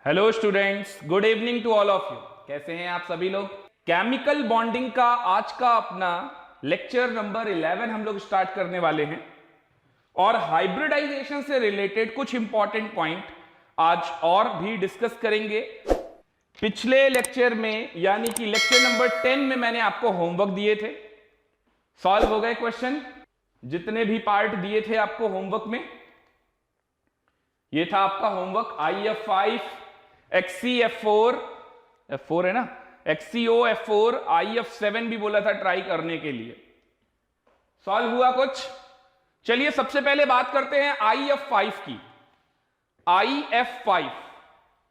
Hello students, good evening to all of you. कैसे हैं आप सभी लोग? केमिकल बॉन्डिंग का आज का अपना लेक्चर नंबर 11 हम लोग स्टार्ट करने वाले हैं और हाइब्रिडाइजेशन से रिलेटेड कुछ इंपॉर्टेंट पॉइंट आज और भी डिस्कस करेंगे। पिछले लेक्चर में यानी कि लेक्चर नंबर 10 में मैंने आपको होमवर्क दिए थे, सॉल्व हो गए क्वेश्चन। जितने भी पार्ट दिए थे आपको होमवर्क में, ये था आपका होमवर्क IF5 XCF4 F4 है ना, XCOF4 IF7 भी बोला था ट्राई करने के लिए। सॉल्व हुआ कुछ? चलिए सबसे पहले बात करते हैं IF5 की।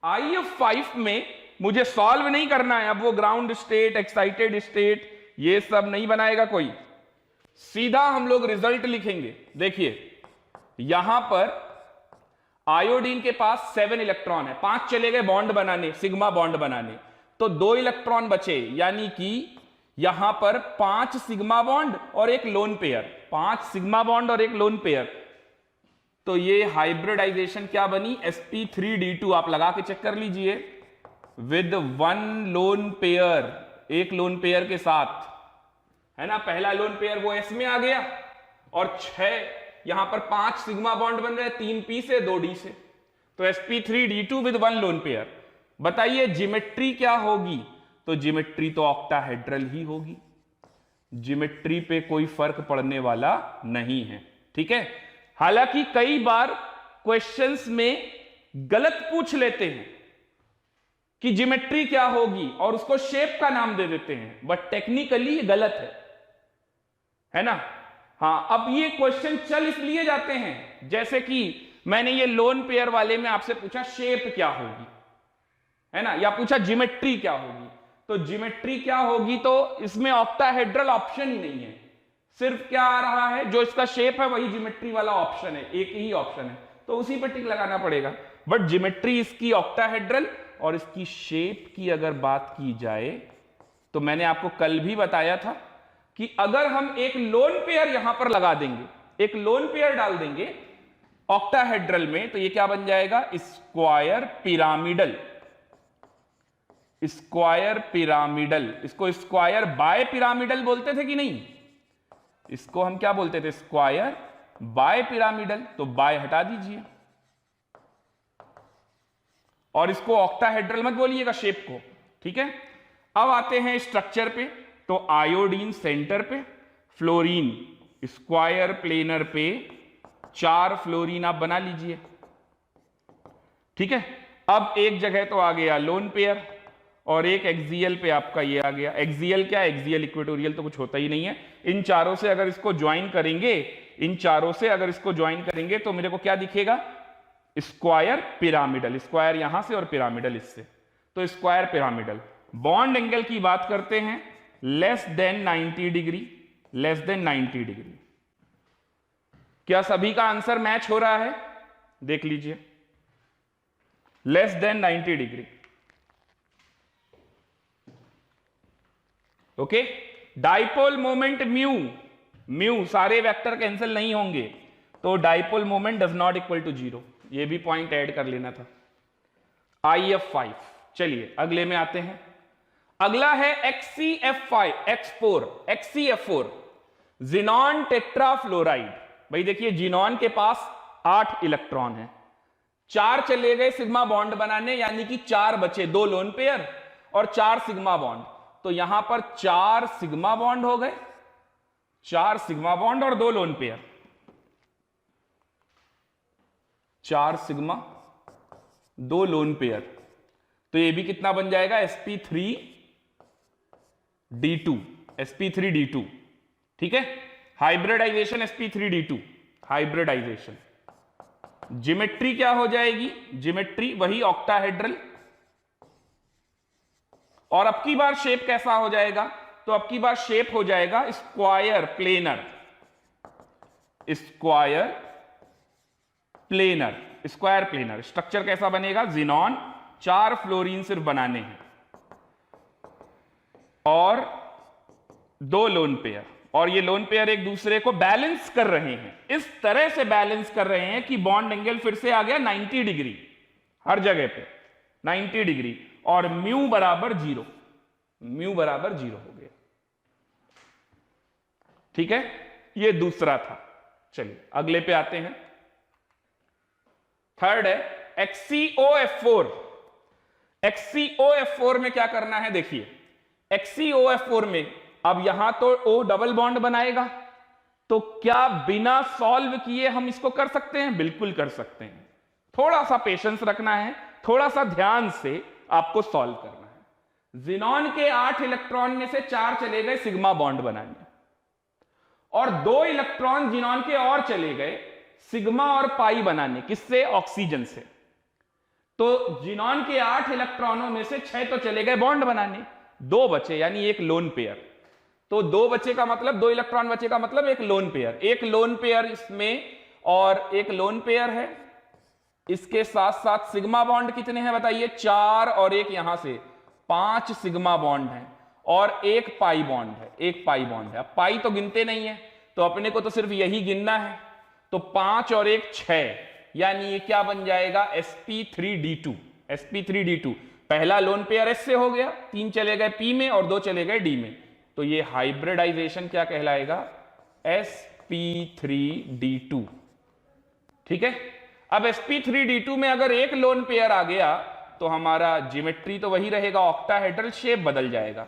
IF5 में मुझे सॉल्व नहीं करना है, अब वो ग्राउंड स्टेट, एक्साइटेड स्टेट ये सब नहीं बनाएगा कोई, सीधा हम लोग रिजल्ट लिखेंगे। देखिए यहां पर आयोडीन के पास 7 इलेक्ट्रॉन है, 5 चले गए बॉन्ड बनाने, सिग्मा बॉन्ड बनाने, तो 2 इलेक्ट्रॉन बचे, यानी कि यहां पर 5 सिग्मा बॉन्ड और एक लोन पेयर, 5 सिग्मा बॉन्ड और एक लोन पेयर। तो ये हाइब्रिडाइजेशन क्या बनी? sp3d2। आप लगा के चेक कर लीजिए, विद 1 लोन पेयर, एक लोन पेयर के साथ, है ना। पहला लोन पेयर वो s में आ गया और 6 यहां पर 5 सिग्मा बॉन्ड बन रहे हैं, 3 p से 2 d से, तो sp3d2 विद 1 लोन पेयर। बताइए ज्योमेट्री क्या होगी? तो ज्योमेट्री तो ऑक्टाहेड्रल ही होगी, ज्योमेट्री पे कोई फर्क पड़ने वाला नहीं है, ठीक है। हालांकि कई बार क्वेश्चंस में गलत पूछ लेते हैं कि ज्योमेट्री क्या होगी और उसको शेप का नाम दे देते हैं, बट टेक्निकली ये गलत है ना। हाँ, अब ये क्वेश्चन चल इसलिए जाते हैं, जैसे कि मैंने ये लोन पेयर वाले में आपसे पूछा शेप क्या होगी, है ना, या पूछा ज्योमेट्री क्या होगी। तो ज्योमेट्री क्या होगी, तो इसमें ऑक्टाहेड्रल ऑप्शन ही नहीं है, सिर्फ क्या आ रहा है, जो इसका शेप है वही ज्योमेट्री वाला ऑप्शन है, एक ही ऑप्शन है, तो उसी पर टिक लगाना पड़ेगा। बट ज्योमेट्री इसकी ऑक्टाहेड्रल, और इसकी शेप की अगर बात की जाए तो मैंने आपको कल भी बताया था कि अगर हम एक लोन पेयर यहां पर लगा देंगे, एक लोन पेयर डाल देंगे ऑक्टाहेड्रल में, तो ये क्या बन जाएगा? Square pyramidal. स्क्वायर पिरामिडल, इसको स्क्वायर बाय पिरामिडल बोलते थे कि नहीं? इसको हम क्या बोलते थे? Square by pyramidal. तो बाय हटा दीजिए और इसको ऑक्टाहेड्रल मत बोलिएगा, शेप को, ठीक है। अब आते हैं स्ट्रक्चर पे, तो आयोडीन सेंटर पे, फ्लोरीन स्क्वायर प्लेनर पे, 4 फ्लोरीन आप बना लीजिए, ठीक है। अब एक जगह तो आ गया लोन पेयर और एक एक्सियल पे आपका ये आ गया। एक्सियल क्या? एक्सियल इक्वेटोरियल तो कुछ होता ही नहीं है। इन चारों से अगर इसको ज्वाइन करेंगे, इन चारों से अगर इसको ज्वाइन करेंगे तो मेरे को क्या दिखेगा? Square pyramidal. स्क्वायर यहां से और पिरामिडल इससे, तो स्क्वायर पिरामिडल। बॉन्ड एंगल की बात करते हैं, less than 90 degree, less than 90 degree. क्या सभी का आंसर मैच हो रहा है? देख लीजिए, less than 90 degree, okay. Dipole moment mu, mu सारे वेक्टर कैंसिल नहीं होंगे, तो dipole moment does not equal to 0, ये भी पॉइंट ऐड कर लेना था। IF5। चलिए अगले में आते हैं। अगला है XCF4 जिनॉन टेट्राफ्लोराइड। भाई देखिए जिनॉन के पास 8 इलेक्ट्रॉन है, 4 चले गए सिग्मा बॉन्ड बनाने, यानी कि 4 बचे, 2 लोन पेयर और 4 सिग्मा बॉन्ड। तो यहां पर 4 सिग्मा बॉन्ड हो गए, 4 सिग्मा बॉन्ड और 2 lone pair, 4 sigma 2 lone pair, तो ये भी कितना बन जाएगा? sp3d2, ठीक है। Hybridisation sp3d2, hybridisation. ज्योमेट्री क्या हो जाएगी? ज्योमेट्री वही ऑक्टाहेड्रल, और अब की बार शेप कैसा हो जाएगा? तो अब की बार शेप हो जाएगा square planar, square planar, square planar. Structure कैसा बनेगा? जिनॉन, 4 फ्लोरीन सिर्फ बनाने हैं और 2 लोन पेयर, और ये लोन पेयर एक दूसरे को बैलेंस कर रहे हैं, इस तरह से बैलेंस कर रहे हैं कि बॉन्ड एंगल फिर से आ गया 90 डिग्री, हर जगह पे 90 डिग्री, और म्यू बराबर 0, म्यू बराबर 0 हो गया। ठीक है, ये दूसरा था। चलिए अगले पे आते हैं। थर्ड है XCOF4। XCOF4 में क्या करना है, देखिए XCOF4 में अब यहां तो O डबल बॉन्ड बनाएगा, तो क्या बिना सॉल्व किए हम इसको कर सकते हैं? बिल्कुल कर सकते हैं। थोड़ा सा पेशेंस रखना है, थोड़ा सा ध्यान से आपको सॉल्व करना है। जिनॉन के 8 इलेक्ट्रॉन में से 4 चले गए सिग्मा बॉन्ड बनाने, और 2 इलेक्ट्रॉन जिनॉन के और चले गए सिग्मा और पाई बनाने, किससे? ऑक्सीजन से। तो जिनॉन के 8 इलेक्ट्रॉनों में से 6 तो चले गए बॉन्ड बनाने, 2 बचे, यानी एक लोन पेयर। तो 2 बचे का मतलब 2 इलेक्ट्रॉन बचे का मतलब एक लोन पेयर, एक लोन पेयर इसमें और एक लोन पेयर है। इसके साथ साथ सिग्मा बॉन्ड कितने हैं बताइए? 4, और एक यहां से 5 सिग्मा बॉन्ड है, और एक पाई बॉन्ड है, एक पाई बॉन्ड है। अब पाई तो गिनते नहीं है, तो अपने को तो सिर्फ यही गिनना है। तो 5 और 1 6, यानी ये क्या बन जाएगा? sp3d2। sp3d2 पहला लोन पेयर एस से हो गया, 3 चले गए पी में और 2 चले गए डी में, तो ये हाइब्रिडाइजेशन क्या कहलाएगा? sp3d2। ठीक है, अब sp3d2 में अगर एक लोन पेयर आ गया तो हमारा ज्योमेट्री तो वही रहेगा, ऑक्टाहेड्रल शेप बदल जाएगा।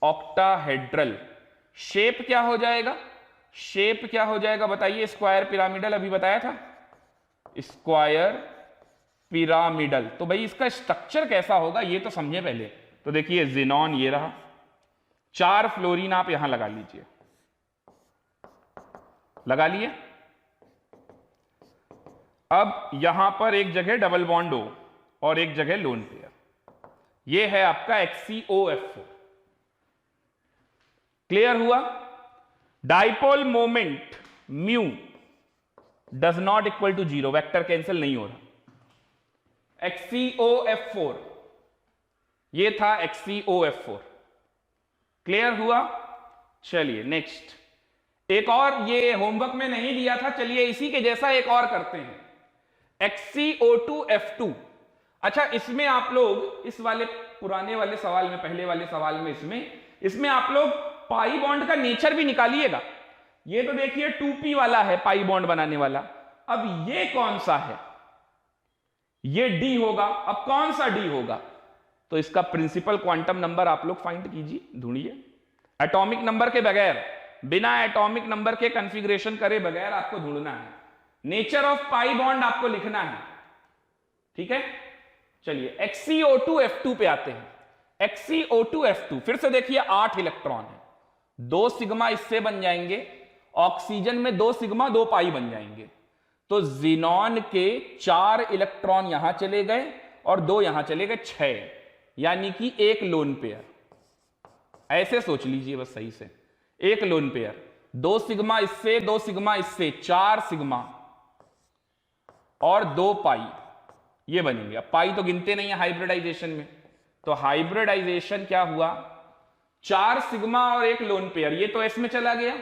ऑक्टाहेड्रल शेप क्या हो जाएगा? शेप क्या हो जाएगा बताइए? स्क्वायर पिरामिडल, अभी बताया था, स्क्वायर पिरामिडल। तो भाई इसका स्ट्रक्चर कैसा होगा ये तो समझे पहले। तो देखिए जिनॉन ये रहा, 4 फ्लोरीन आप यहां लगा लीजिए, लगा लिए। अब यहां पर एक जगह डबल बॉन्ड हो और एक जगह लोन पेयर, ये है आपका XCOF4। क्लियर हुआ? Dipole moment mu does not equal to 0, vector cancel नहीं हो रहा। XCOF4 ये था XCOF4। क्लियर हुआ? चलिए नेक्स्ट, एक और ये होमवर्क में नहीं दिया था, चलिए इसी के जैसा एक और करते हैं, XCO2F2। अच्छा, इसमें आप लोग इस वाले पुराने वाले सवाल में, पहले वाले सवाल में, इसमें आप लोग पाई बॉन्ड का नेचर भी निकालिएगा। ये तो देखिए 2p वाला है पाई बॉन्ड बनाने वाला, अब ये कौन सा है? ये d होगा। अब कौन सा d होगा? तो इसका प्रिंसिपल क्वांटम नंबर आप लोग फाइंड कीजिए, ढूंढिए। एटॉमिक नंबर के बगैर, बिना एटॉमिक नंबर के कॉन्फ़िगरेशन करे बगैर आपको ढूंढना है। नेचर ऑफ पाई बॉन्ड आपको लिखना है, ठीक है। चलिए XCO2F2 पे आते हैं। XCO2F2 फिर से देखिए 8 इलेक्ट्रॉन है, 2 सिग्मा इससे बन जाएंगे, ऑक्सीजन में 2 सिग्मा 2 पाई बन जाएंगे। तो जिनॉन के 4 इलेक्ट्रॉन यहां चले गए और 2 यहां चले गए, 6, यानी कि एक लोन पेयर। ऐसे सोच लीजिए बस सही से, एक लोन पेयर, 2 सिग्मा इससे, 2 सिग्मा इससे, 4 सिग्मा और 2 पाई, ये बनेंगे। अब पाई तो गिनते नहीं है हाइब्रिडाइजेशन में, तो हाइब्रिडाइजेशन क्या हुआ? 4 सिग्मा और एक लोन पेयर, ये तो एस में चला गया,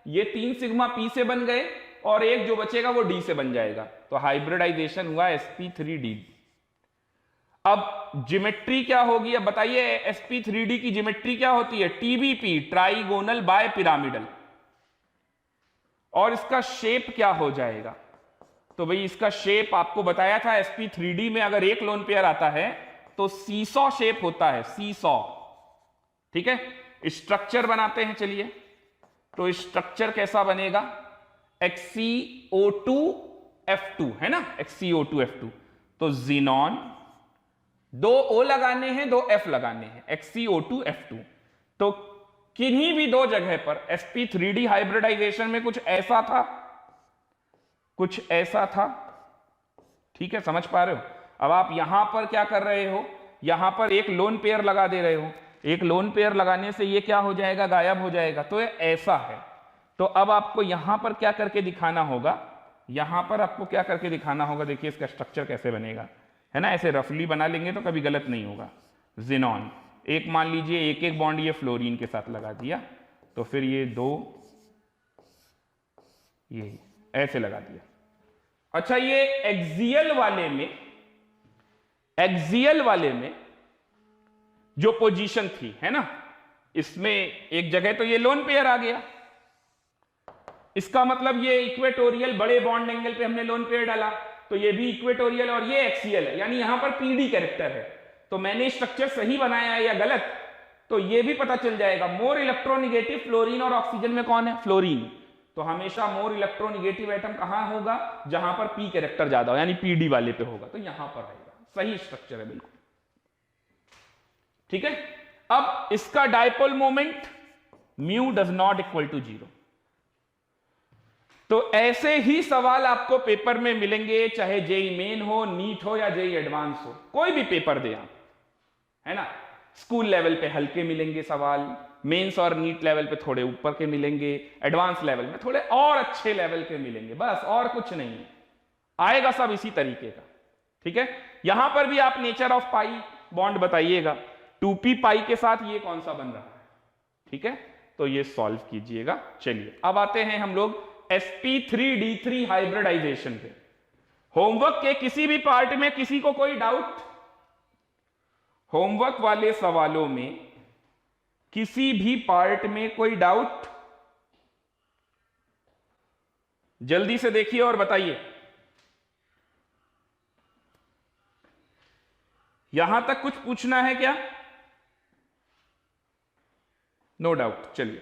ये 3 सिग्मा पी से बन गए और एक जो बचेगा वो डी से बन जाएगा, तो हाइब्रिडाइजेशन हुआ sp3d। अब ज्योमेट्री क्या होगी? अब बताइए sp3d की ज्योमेट्री क्या होती है? TBP, trigonal bipyramidal. और इसका शेप क्या हो जाएगा? तो भाई इसका शेप आपको बताया था, sp3d में अगर एक लोन पेयर आता है तो सीसॉ शेप होता है, सीसॉ, ठीक है। स्ट्रक्चर बनाते हैं, चलिए। तो स्ट्रक्चर कैसा बनेगा? XCO2F2 है ना, XCO2F2। तो जिनॉन, 2 O लगाने हैं, 2 F लगाने हैं, XCO2F2। तो किन्हीं भी 2 जगह पर sp3d हाइब्रिडाइजेशन में कुछ ऐसा था, कुछ ऐसा था, ठीक है, समझ पा रहे हो? अब आप यहां पर क्या कर रहे हो? यहां पर एक लोन पेयर लगा दे रहे हो, एक लोन पेयर लगाने से ये क्या हो जाएगा? गायब हो जाएगा। तो ये ऐसा है। तो अब आपको यहां पर क्या करके दिखाना होगा? यहां पर आपको क्या करके दिखाना होगा? देखिए इसका स्ट्रक्चर कैसे बनेगा, है ना, ऐसे रफली बना लेंगे तो कभी गलत नहीं होगा। जिनॉन, एक मान लीजिए एक एक बॉन्ड ये फ्लोरीन के साथ लगा दिया, तो फिर ये 2 ये ऐसे लगा दिया। अच्छा, ये एक्सियल वाले में जो पोजीशन थी, है ना, इसमें एक जगह तो ये लोन पेयर आ गया। इसका मतलब ये इक्वेटोरियल बड़े बॉन्ड एंगल पे हमने लोन पेयर डाला, तो ये भी इक्वेटोरियल और ये एक्सियल है, यानी यहां पर पीडी कैरेक्टर है। तो मैंने स्ट्रक्चर सही बनाया है या गलत, तो ये भी पता चल जाएगा। मोर इलेक्ट्रोनिगेटिव फ्लोरीन और ऑक्सीजन में कौन है? फ्लोरीन। तो हमेशा मोर इलेक्ट्रोनिगेटिव एटम कहां होगा? जहां पर पी कैरेक्टर ज्यादा हो, यानी पीडी वाले पे होगा, तो यहां पर आएगा। सही स्ट्रक्चर है बिल्कुल, ठीक है। अब इसका dipole moment mu does not equal to 0। तो ऐसे ही सवाल आपको पेपर में मिलेंगे, चाहे जेई मेन हो, नीट हो या जेई एडवांस हो, कोई भी पेपर दे आप, है ना। स्कूल लेवल पे हल्के मिलेंगे सवाल, मेंस और नीट लेवल पे थोड़े ऊपर के मिलेंगे, एडवांस लेवल में थोड़े और अच्छे लेवल के मिलेंगे, बस और कुछ नहीं आएगा, सब इसी तरीके का, ठीक है। यहां पर भी आप नेचर ऑफ पाई बॉन्ड बताइएगा, 2p पाई के साथ ये कौन सा बन रहा है, ठीक है। तो ये सॉल्व कीजिएगा। चलिए अब आते हैं हम लोग sp3d3 हाइब्रिडाइजेशन पे। होमवर्क के किसी भी पार्ट में किसी को कोई डाउट? होमवर्क वाले सवालों में किसी भी पार्ट में कोई डाउट? जल्दी से देखिए और बताइए। यहां तक कुछ पूछना है क्या? No doubt. चलिए,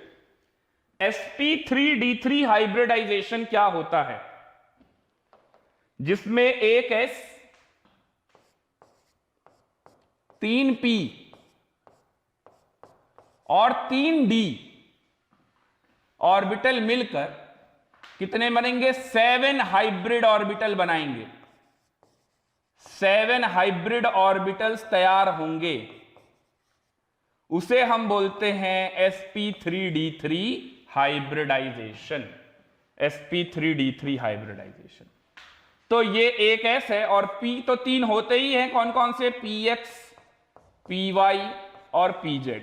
sp3d3 हाइब्रिडाइजेशन क्या होता है? जिसमें एक s 3p और 3d ऑर्बिटल मिलकर कितने बनेंगे? 7 हाइब्रिड ऑर्बिटल बनाएंगे। 7 हाइब्रिड ऑर्बिटल्स तैयार होंगे, उसे हम बोलते हैं sp3d3 हाइब्रिडाइजेशन। sp3d3 hybridisation. तो ये एक s है और p तो 3 होते ही हैं, कौन कौन से? px, py और pz।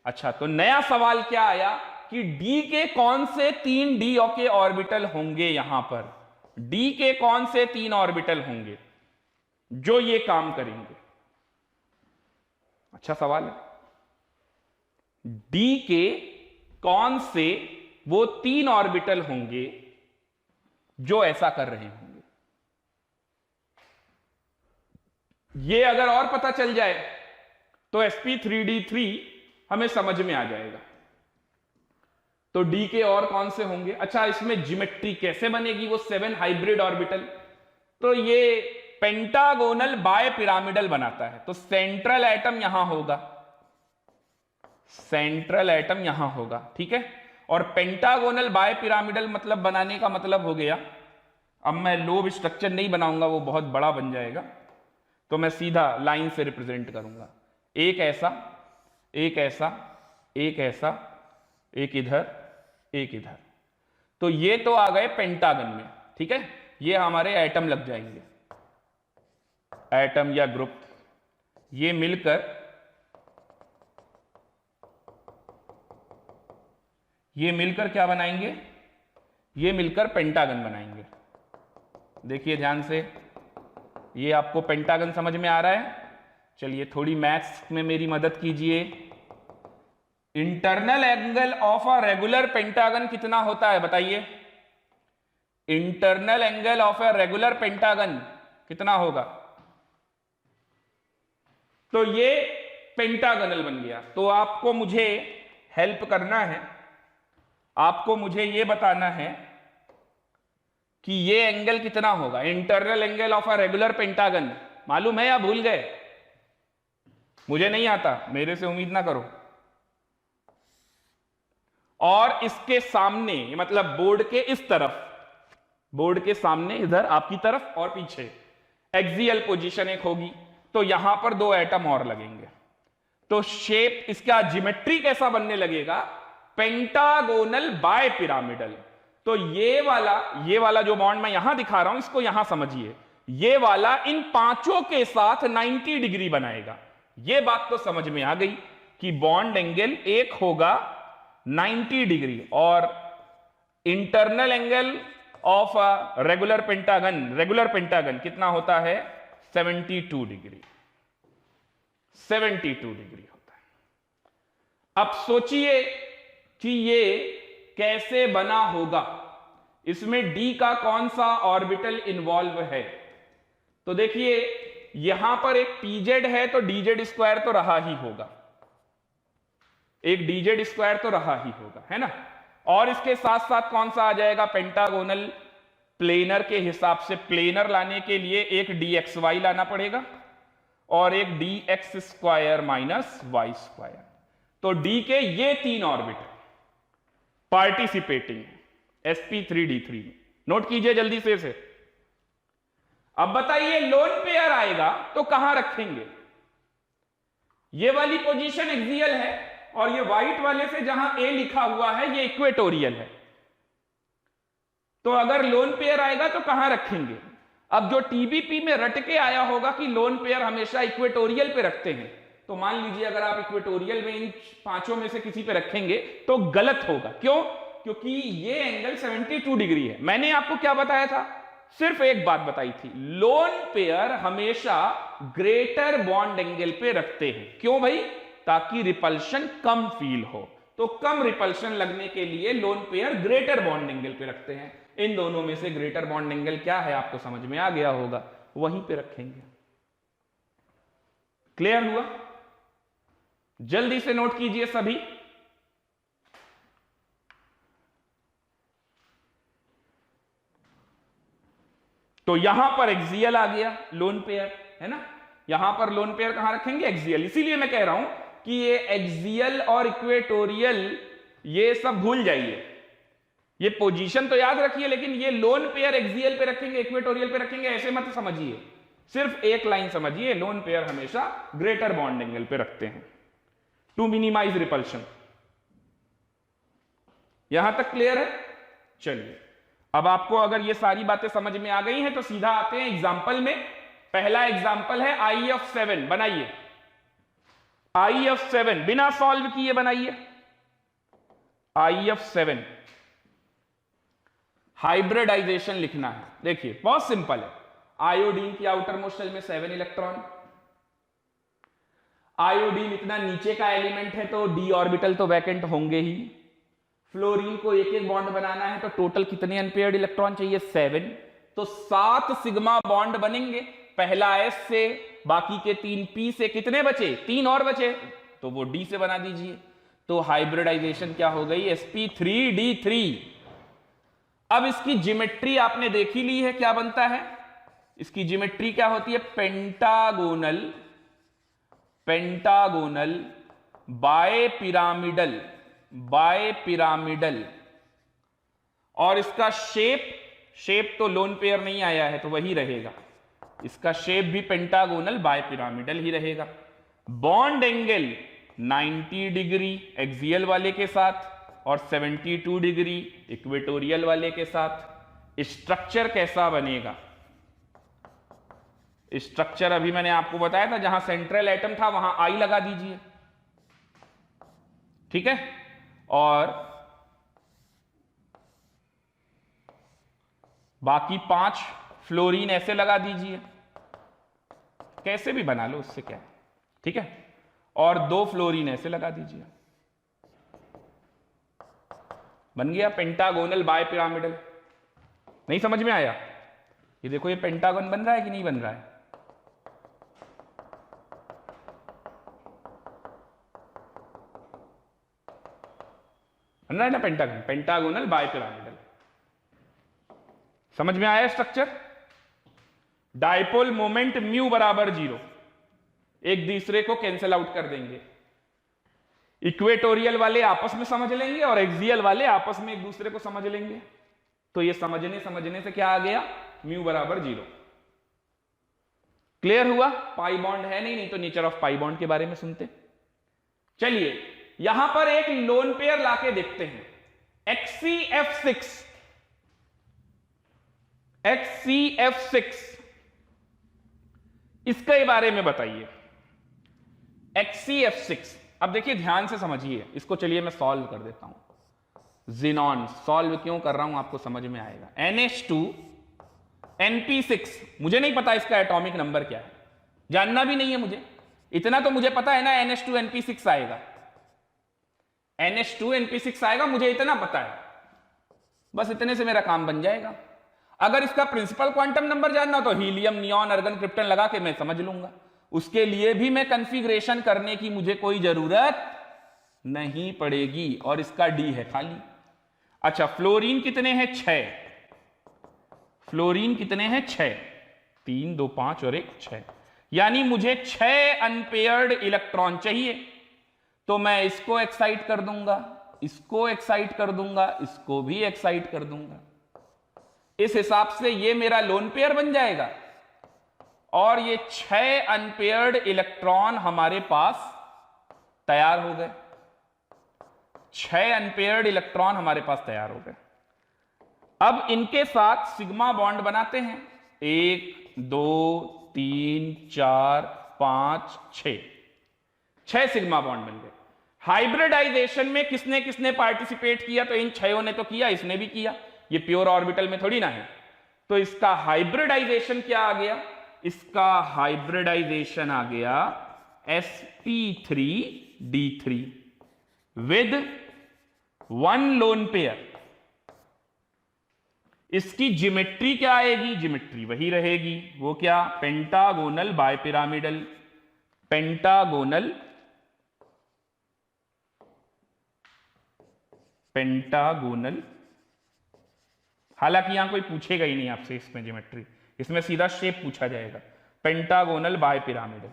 अच्छा, तो नया सवाल क्या आया कि d के कौन से 3 d के ऑर्बिटल होंगे? यहां पर d के कौन से 3 ऑर्बिटल होंगे जो ये काम करेंगे? अच्छा सवाल है। d के कौन से वो 3 ऑर्बिटल होंगे जो ऐसा कर रहे होंगे? ये अगर और पता चल जाए तो sp3d3 हमें समझ में आ जाएगा। तो d के और कौन से होंगे? अच्छा, इसमें ज्योमेट्री कैसे बनेगी वो 7 हाइब्रिड ऑर्बिटल? तो ये पेंटागोनल बाय पिरामिडल बनाता है। तो सेंट्रल एटम यहां होगा, सेंट्रल एटम यहां होगा, ठीक है। और पेंटागोनल बाय पिरामिडल मतलब बनाने का मतलब हो गया, अब मैं लोब स्ट्रक्चर नहीं बनाऊंगा, वो बहुत बड़ा बन जाएगा, तो मैं सीधा लाइन से रिप्रेजेंट करूंगा। एक ऐसा, एक ऐसा, एक ऐसा, एक इधर, एक इधर। तो ये तो आ गए पेंटागन में, ठीक है। ये हमारे एटम लग जाएंगे, एटम या ग्रुप। ये मिलकर क्या बनाएंगे? ये मिलकर पेंटागन बनाएंगे। देखिए ध्यान से, ये आपको पेंटागन समझ में आ रहा है? चलिए थोड़ी मैथ्स में मेरी मदद कीजिए। Internal angle of a regular pentagon कितना होता है बताइए? Internal angle of a regular pentagon कितना होगा? तो ये पेंटागनल बन गया। तो आपको मुझे हेल्प करना है, आपको मुझे ये बताना है कि ये एंगल कितना होगा। Internal angle of a regular pentagon मालूम है या भूल गए? मुझे नहीं आता, मेरे से उम्मीद ना करो। और इसके सामने, मतलब बोर्ड के इस तरफ, बोर्ड के सामने इधर आपकी तरफ और पीछे एक्सियल पोजीशन एक होगी, तो यहां पर 2 एटम और लगेंगे। तो शेप, इसका ज्योमेट्री कैसा बनने लगेगा? Pentagonal bipyramidal. तो ये वाला जो बॉन्ड मैं यहां दिखा रहा हूं, इसको यहां समझिए। ये वाला इन पांचों के साथ 90 डिग्री बनाएगा। ये बात तो समझ में आ गई कि बॉन्ड एंगल एक होगा 90 डिग्री, और internal angle of a regular pentagon कितना होता है? 72 डिग्री, 72 डिग्री होता है। अब सोचिए कि ये कैसे बना होगा, इसमें d का कौन सा ऑर्बिटल इन्वॉल्व है? तो देखिए यहां पर एक pz है तो dz स्क्वायर तो रहा ही होगा, एक dz स्क्वायर तो रहा ही होगा, है ना। और इसके साथ साथ कौन सा आ जाएगा? पेंटागोनल प्लेनर के हिसाब से प्लेनर लाने के लिए एक dxy लाना पड़ेगा और एक dx square minus y square. तो d के ये 3 ऑर्बिटल पार्टिसिपेटिंग sp3d3 में। नोट कीजिए जल्दी से इसे। अब बताइए लोन पेयर आएगा तो कहां रखेंगे? ये वाली पोजीशन एक्सियल है और ये व्हाइट वाले से जहां a लिखा हुआ है ये इक्वेटोरियल है। तो अगर लोन पेयर आएगा तो कहां रखेंगे? अब जो टीबीपी में रट के आया होगा कि लोन पेयर हमेशा इक्वेटोरियल पे रखते हैं, तो मान लीजिए अगर आप इक्वेटोरियल में इन पांचों में से किसी पे रखेंगे तो गलत होगा। क्यों? क्योंकि ये एंगल 72 डिग्री है। मैंने आपको क्या बताया था? सिर्फ एक बात बताई थी, लोन पेयर हमेशा ग्रेटर बॉन्ड एंगल पे रखते हैं। क्यों भाई? ताकि रिपल्शन कम फील हो। तो कम रिपल्शन लगने के लिए lone pair greater bond angle पे रखते हैं। इन दोनों में से ग्रेटर बॉन्ड एंगल क्या है आपको समझ में आ गया होगा, वहीं पे रखेंगे। क्लियर हुआ? जल्दी से नोट कीजिए सभी। तो यहां पर एक्सियल आ गया लोन पेयर, है ना। यहां पर लोन पेयर कहां रखेंगे? एक्सियल। इसीलिए मैं कह रहा हूं कि ये एक्सियल और इक्वेटोरियल ये सब भूल जाइए, ये पोजीशन तो याद रखिए, लेकिन ये लोन पेयर एक्सियल पे रखेंगे इक्वेटोरियल पे रखेंगे ऐसे मत समझिए। सिर्फ एक लाइन समझिए, लोन पेयर हमेशा ग्रेटर बॉन्ड एंगल पे रखते हैं टू मिनिमाइज रिपल्शन। यहां तक क्लियर है? चलिए अब आपको अगर ये सारी बातें समझ में आ गई हैं तो सीधा आते हैं एग्जाम्पल में। पहला एग्जाम्पल है IF7। बनाइए IF7, बिना सॉल्व किए बनाइए। IF7 हाइब्रिडाइजेशन लिखना है। देखिए बहुत सिंपल है। आयोडीन की आउटर मोस्ट शेल में 7 इलेक्ट्रॉन। आयोडीन इतना नीचे का एलिमेंट है तो d ऑर्बिटल तो वैकेंट होंगे ही। फ्लोरीन को एक एक बॉन्ड बनाना है तो टोटल कितने अनपेयर्ड इलेक्ट्रॉन चाहिए? 7। तो 7 सिग्मा बॉन्ड बनेंगे, पहला S से, बाकी के 3 P से। कितने बचे? 3 और बचे, तो वो D से बना दीजिए। तो हाइब्रिडाइजेशन क्या हो गई? sp3d3। अब इसकी ज्योमेट्री आपने देखी ली है, क्या बनता है? इसकी ज्योमेट्री क्या होती है? Pentagonal bipyramidal. और इसका शेप तो लोन पेयर नहीं आया है तो वही रहेगा, इसका शेप भी पेंटागोनल बायपिरामिडल ही रहेगा। बॉन्ड एंगल 90 डिग्री एक्सियल वाले के साथ और 72 डिग्री इक्वेटोरियल वाले के साथ। स्ट्रक्चर कैसा बनेगा? स्ट्रक्चर अभी मैंने आपको बताया था, जहां सेंट्रल एटम था वहां I लगा दीजिए, ठीक है। और बाकी 5 फ्लोरीन ऐसे लगा दीजिए, कैसे भी बना लो, उससे क्या, ठीक है। और 2 फ्लोरीन ऐसे लगा दीजिए, बन गया पेंटागोनल बायपिरामिडल। नहीं समझ में आया? ये देखो ये पेंटागन बन रहा है कि नहीं बन रहा है? बन रहा है ना पेंटागन, पेंटागोनल बायपिरामिडल। समझ में आया स्ट्रक्चर? डायपोल मोमेंट म्यू बराबर 0, एक दूसरे को कैंसिल आउट कर देंगे। इक्वेटोरियल वाले आपस में समझ लेंगे और एक्सियल वाले आपस में एक दूसरे को समझ लेंगे। तो ये समझने से क्या आ गया? म्यू बराबर 0। क्लियर हुआ? पाई बॉन्ड है नहीं तो नेचर ऑफ पाई बॉन्ड के बारे में सुनते। चलिए यहां पर एक लोन पेयर लाके देखते हैं, XCF6। इसके बारे में बताइए। XCF6 अब देखिए ध्यान से समझिए इसको, चलिए मैं सॉल्व कर देता हूं। ज़ीनॉन सॉल्व क्यों कर रहा हूं आपको समझ में आएगा। NH2 NP6, मुझे नहीं पता इसका एटॉमिक नंबर क्या है, जानना भी नहीं है मुझे, इतना तो मुझे पता है ना NH2 NP6 आएगा, NH2 NP6 आएगा, मुझे इतना पता है, बस इतने से मेरा काम बन जाएगा। अगर इसका प्रिंसिपल क्वांटम नंबर जानना हो तो हीलियम, नियॉन, अर्गन, क्रिप्टन लगा के मैं समझ लूंगा, उसके लिए भी मैं कॉन्फ़िगरेशन करने की मुझे कोई जरूरत नहीं पड़ेगी, और इसका डी है खाली। अच्छा, फ्लोरीन कितने हैं? 6। फ्लोरीन कितने हैं? 6, 3 2 5 और 1 6, यानी मुझे 6 अनपेयर्ड इलेक्ट्रॉन चाहिए, तो मैं इसको एक्साइट कर दूंगा, इसको एक्साइट कर दूंगा, इसको भी एक्साइट कर दूंगा। इस हिसाब से ये मेरा लोन पेयर बन जाएगा, और ये 6 अनपेयर्ड इलेक्ट्रॉन हमारे पास तैयार हो गए। 6 अनपेयर्ड इलेक्ट्रॉन हमारे पास तैयार हो गए। अब इनके साथ सिग्मा बॉन्ड बनाते हैं, 1 2 3 4 5 6, 6 सिग्मा बॉन्ड बन गए। हाइब्रिडाइजेशन में किसने किसने पार्टिसिपेट किया? तो इन 6 ने तो किया, इसने भी किया, ये प्योर ऑर्बिटल में थोड़ी ना है। तो इसका हाइब्रिडाइजेशन क्या आ गया? इसका हाइब्रिडाइजेशन आ गया sp3d3 विद 1 लोन पेयर। इसकी ज्योमेट्री क्या आएगी? ज्योमेट्री वही रहेगी, वो क्या? Pentagonal bipyramidal. पेंटागोनल हालांकि यहां कोई पूछेगा ही नहीं आपसे इसमें ज्योमेट्री, इसमें सीधा शेप पूछा जाएगा। Pentagonal bipyramidal.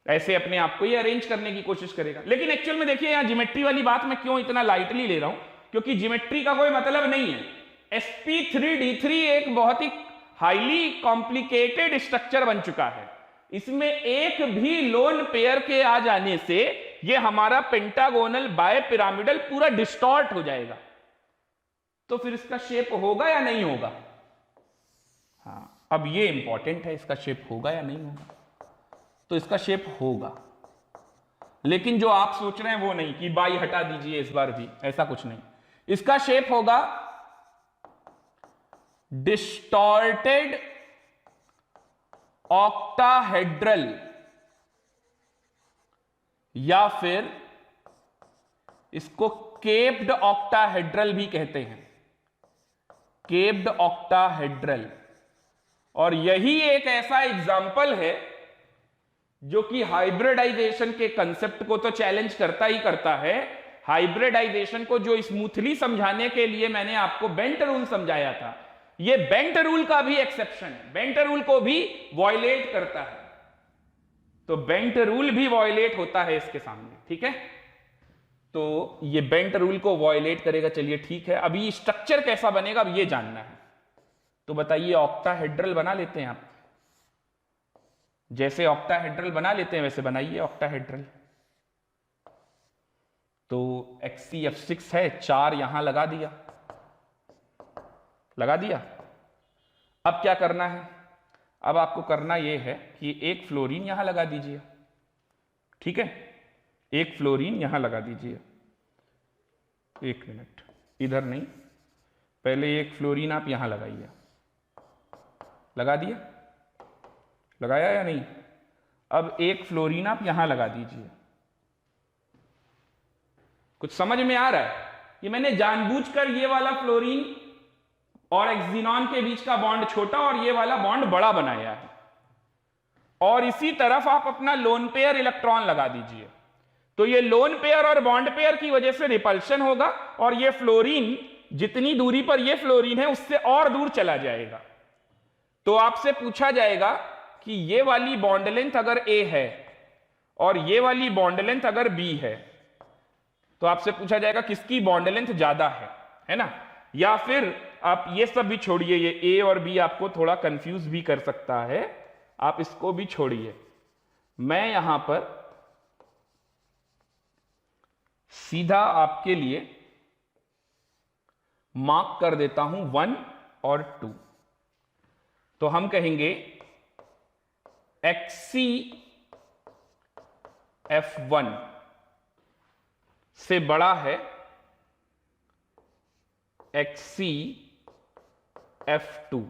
ऐसे अपने आप को ये अरेंज करने की कोशिश करेगा। लेकिन एक्चुअल में देखिए यहां ज्योमेट्री वाली बात मैं क्यों इतना लाइटली ले रहा हूं, क्योंकि ज्योमेट्री का कोई मतलब नहीं है। sp3d3 एक बहुत ही हाईली कॉम्प्लिकेटेड स्ट्रक्चर बन चुका है, इसमें एक भी लोन पेयर के आ जाने से ये हमारा पेंटागोनल बायपिरामिडल पूरा डिस्टॉर्ट हो जाएगा। तो फिर इसका शेप होगा या नहीं होगा? हाँ, अब ये इंपॉर्टेंट है, इसका शेप होगा या नहीं होगा? तो इसका शेप होगा, लेकिन जो आप सोच रहे हैं वो नहीं कि बाई हटा दीजिए इस बार भी, ऐसा कुछ नहीं। इसका शेप होगा डिस्टॉर्टेड ऑक्टाहेड्रल, या फिर इसको केप्ड ऑक्टाहेड्रल भी कहते हैं, केप्ड ऑक्टाहेड्रल। और यही एक ऐसा एग्जाम्पल है जो कि हाइब्रिडाइजेशन के कंसेप्ट को तो चैलेंज करता ही करता है। हाइब्रिडाइजेशन को जो स्मूथली समझाने के लिए मैंने आपको बेंट रूल समझाया था, ये बेंट रूल का भी एक्सेप्शन है, बेंट रूल को भी वॉयलेट करता है। तो बेंट रूल भी वॉयलेट होता है इसके सामने, ठीक है? तो ये बेंट रूल को वॉयलेट करेगा। चलिए ठीक है, अभी स्ट्रक्चर कैसा बनेगा अब ये जानना है। तो बताइए, ऑक्टाहेड्रल बना लेते हैं आप, जैसे ऑक्टाहेड्रल बना लेते हैं वैसे बनाइए ऑक्टाहेड्रल। तो XCF6 है, 4 यहां लगा दिया, लगा दिया। अब क्या करना है? अब आपको करना यह है कि एक फ्लोरीन यहां लगा दीजिए, ठीक है? एक फ्लोरीन यहां लगा दीजिए। एक मिनट, इधर नहीं, पहले एक फ्लोरीन आप यहां लगाइए। लगा दिया? लगाया या नहीं? अब एक फ्लोरीन आप यहां लगा दीजिए। कुछ समझ में आ रहा है? ये मैंने जानबूझकर ये वाला फ्लोरीन और एक्सिनॉन के बीच का बॉन्ड छोटा और ये वाला बॉन्ड बड़ा बनाया है। और इसी तरफ आप अपना लोन पेयर इलेक्ट्रॉन लगा दीजिए। तो ये लोन पेयर और बॉन्ड पेयर की वजह से रिपल्शन होगा, और ये फ्लोरीन जितनी दूरी पर ये फ्लोरीन है उससे और दूर चला जाएगा। तो आपसे पूछा जाएगा कि ये वाली बॉन्ड लेंथ अगर A है और ये वाली बॉन्ड लेंथ अगर B है, तो आपसे पूछा जाएगा किसकी बॉन्ड लेंथ ज्यादा है ना? या फिर आप ये सब भी छोड़िए, ये A और B आपको थोड़ा कंफ्यूज भी कर सकता है, आप इसको भी छोड़िए। मैं यहां पर सीधा आपके लिए मार्क कर देता हूं 1 और 2। तो हम कहेंगे HCF1 से बड़ा है HCF2।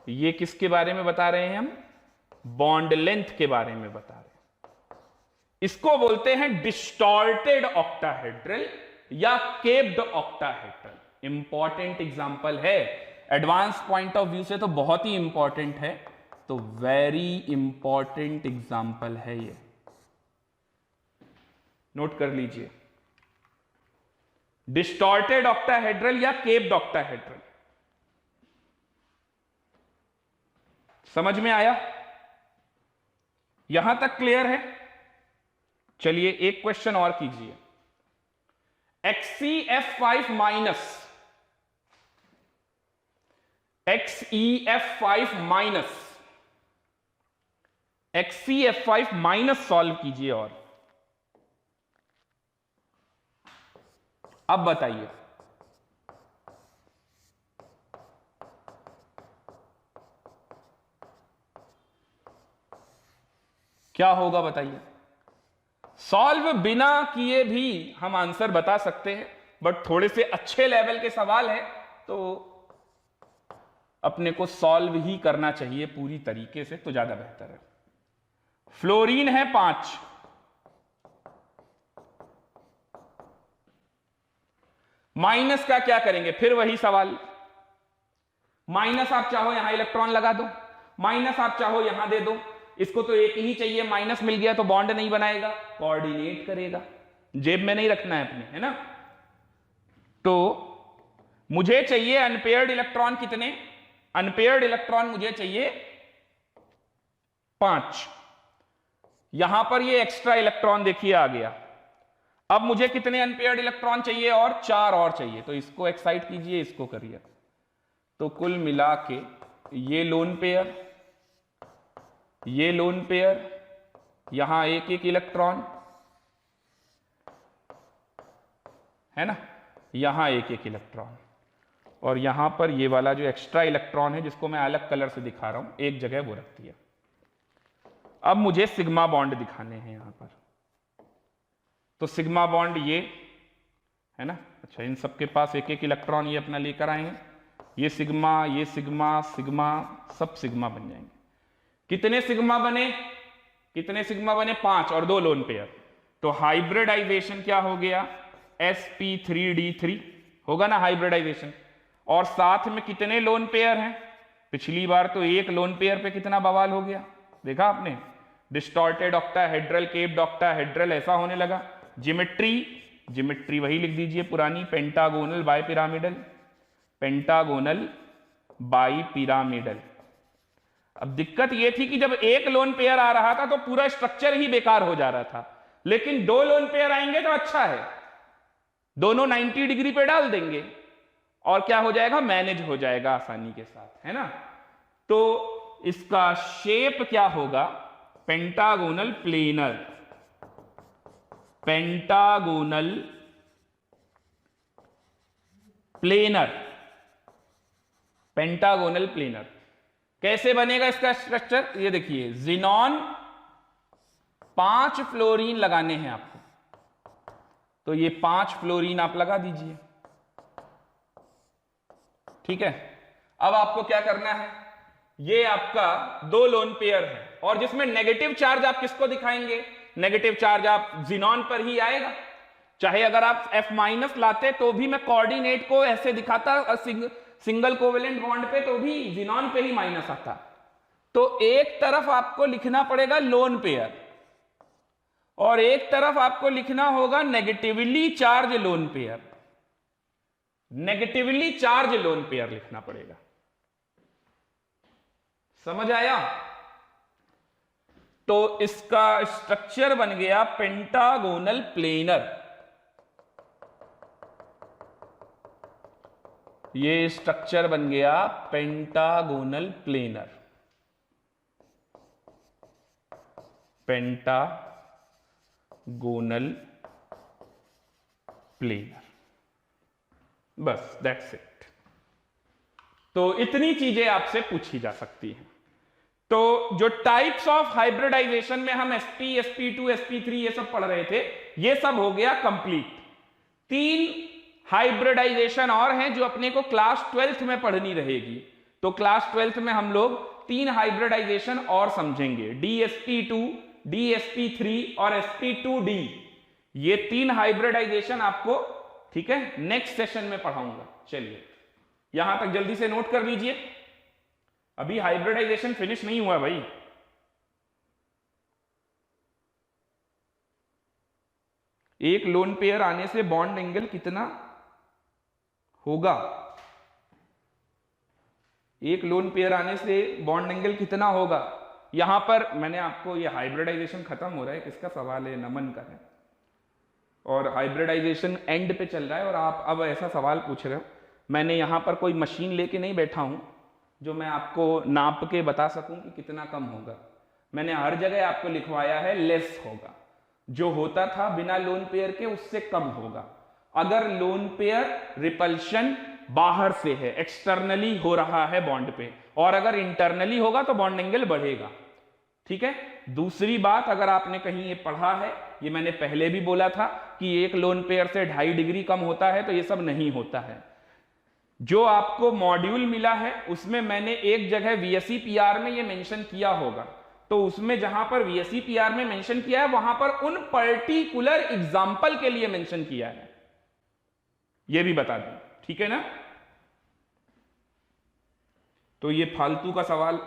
ये किसके बारे में बता रहे हैं हम? बॉन्ड लेंथ के बारे में बता रहे हैं। इसको बोलते हैं डिस्टॉर्टेड ऑक्टाहेड्रल या केप्ड ऑक्टाहेड्रल। इंपॉर्टेंट एग्जांपल है, एडवांस पॉइंट ऑफ व्यू से तो बहुत ही इंपॉर्टेंट है, तो वेरी इंपॉर्टेंट एग्जांपल है ये, नोट कर लीजिए। डिस्टॉर्टेड ऑक्टाहेड्रल या केप्ड ऑक्टाहेड्रल। समझ में आया? यहां तक क्लियर है? चलिए एक क्वेश्चन और कीजिए। XCF5 minus XCF5 minus solve कीजिए और अब बताइए क्या होगा, बताइए। सॉल्व बिना किए भी हम आंसर बता सकते हैं, बट थोड़े से अच्छे लेवल के सवाल है तो अपने को सॉल्व ही करना चाहिए पूरी तरीके से, तो ज्यादा बेहतर है। फ्लोरीन है 5, माइनस का क्या करेंगे? फिर वही सवाल, माइनस आप चाहो यहां इलेक्ट्रॉन लगा दो, माइनस आप चाहो यहां दे दो, इसको तो एक ही चाहिए, माइनस मिल गया तो बॉन्ड नहीं बनाएगा, कोऑर्डिनेट करेगा, जेब में नहीं रखना है अपने, है ना। तो मुझे चाहिए अनपेयर्ड इलेक्ट्रॉन कितने? अनपेयर्ड इलेक्ट्रॉन मुझे चाहिए 5। यहां पर ये एक्स्ट्रा इलेक्ट्रॉन देखिए आ गया। अब मुझे कितने अनपेयर्ड इलेक्ट्रॉन चाहिए? और 4 और चाहिए, तो इसको एक्साइट कीजिए, इसको करिए। तो कुल मिला के ये लोन पेयर, ये लोन पेयर, यहां एक एक इलेक्ट्रॉन है ना, यहां एक एक इलेक्ट्रॉन, और यहां पर ये वाला जो एक्स्ट्रा इलेक्ट्रॉन है जिसको मैं अलग कलर से दिखा रहा हूं, एक जगह वो रख दिया। अब मुझे सिग्मा बॉन्ड दिखाने हैं यहां पर, तो सिग्मा बॉन्ड ये है ना। अच्छा, इन सबके पास एक एक इलेक्ट्रॉन ये अपना लेकर आए हैं, ये सिग्मा, ये सिग्मा, सिग्मा, सब सिग्मा बन जाएंगे। कितने सिग्मा बने? कितने सिग्मा बने? 5 और 2 लोन पेयर। तो हाइब्रिडाइजेशन क्या हो गया? sp3d3 होगा ना हाइब्रिडाइजेशन। और साथ में कितने लोन पेयर हैं? पिछली बार तो एक लोन पेयर पे कितना बवाल हो गया, देखा आपने। डिस्टॉर्टेड ऑक्टाहेड्रल, केप्ड ऑक्टाहेड्रल, ऐसा होने लगा। ज्योमेट्री वही लिख दीजिए पुरानी, पेंटागोनल बाइपिरामिडल, पेंटागोनल बाइपिरामिडल। अब दिक्कत यह थी कि जब एक लोन पेयर आ रहा था तो पूरा स्ट्रक्चर ही बेकार हो जा रहा था, लेकिन 2 लोन पेयर आएंगे तो अच्छा है, दोनों 90 डिग्री पे डाल देंगे और क्या हो जाएगा? मैनेज हो जाएगा आसानी के साथ, है ना। तो इसका शेप क्या होगा? Pentagonal planar, pentagonal planar, pentagonal planar. कैसे बनेगा इसका स्ट्रक्चर? ये देखिए, जिनॉन 5 फ्लोरीन लगाने हैं आपको, तो ये 5 फ्लोरीन आप लगा दीजिए, ठीक है। अब आपको क्या करना है? ये आपका 2 लोन पेयर है, और जिसमें नेगेटिव चार्ज आप किसको दिखाएंगे? नेगेटिव चार्ज आप जिनॉन पर ही आएगा। चाहे अगर आप F- लाते तो भी मैं कोऑर्डिनेट को ऐसे दिखाता, सिंगल कोवेलेंट बॉन्ड पे, तो भी जिनॉन पे ही माइनस आता। तो एक तरफ आपको लिखना पड़ेगा लोन पेयर, और एक तरफ आपको लिखना होगा negatively charge lone pair, negatively charge lone pair लिखना पड़ेगा। समझ आया? तो इसका स्ट्रक्चर बन गया पेंटागोनल प्लेनर। ये स्ट्रक्चर बन गया पेंटागोनल प्लेनर, पेंटागोनल प्लेनर, बस दैट्स इट। तो इतनी चीजें आपसे पूछी जा सकती हैं। तो जो टाइप्स ऑफ हाइब्रिडाइजेशन में हम sp, sp2, sp3 ये सब पढ़ रहे थे, ये सब हो गया कंप्लीट। 3 हाइब्रिडाइजेशन और हैं जो अपने को क्लास 12th में पढ़नी रहेगी। तो क्लास 12th में हम लोग 3 हाइब्रिडाइजेशन और समझेंगे, dsp2, dsp3 और sp2d। ये 3 हाइब्रिडाइजेशन आपको, ठीक है, नेक्स्ट सेशन में पढ़ाऊंगा। चलिए यहां तक जल्दी से नोट कर लीजिए, अभी हाइब्रिडाइजेशन फिनिश नहीं हुआ भाई। एक लोन पेयर आने से बॉन्ड एंगल कितना होगा? एक लोन पेयर आने से बॉन्ड एंगल कितना होगा? यहां पर मैंने आपको, ये हाइब्रिडाइजेशन खत्म हो रहा है, किसका सवाल है? नमन का है, और हाइब्रिडाइजेशन एंड पे चल रहा है और आप अब ऐसा सवाल पूछ रहे हो। मैंने यहां पर कोई मशीन लेके नहीं बैठा हूं जो मैं आपको नाप के बता सकूं कि कितना कम होगा। मैंने हर जगह आपको लिखवाया है लेस होगा, जो होता था बिना लोन पेयर के उससे कम होगा। अगर लोन पेयर रिपल्शन बाहर से है, एक्सटर्नली हो रहा है बॉन्ड पे, और अगर इंटरनली होगा तो बॉन्ड एंगल बढ़ेगा, ठीक है। दूसरी बात, अगर आपने कहीं ये पढ़ा है, ये मैंने पहले भी बोला था कि एक लोन पेयर से 2.5 डिग्री कम होता है, तो ये सब नहीं होता है। जो आपको मॉड्यूल मिला है उसमें मैंने एक जगह VSEPR में ये मेंशन किया होगा, तो उसमें जहां पर VSEPR में मेंशन किया है वहां पर उन पर्टिकुलर एग्जाम्पल के लिए मेंशन किया है, ये भी बता दूं, ठीक है ना। तो ये फालतू का सवाल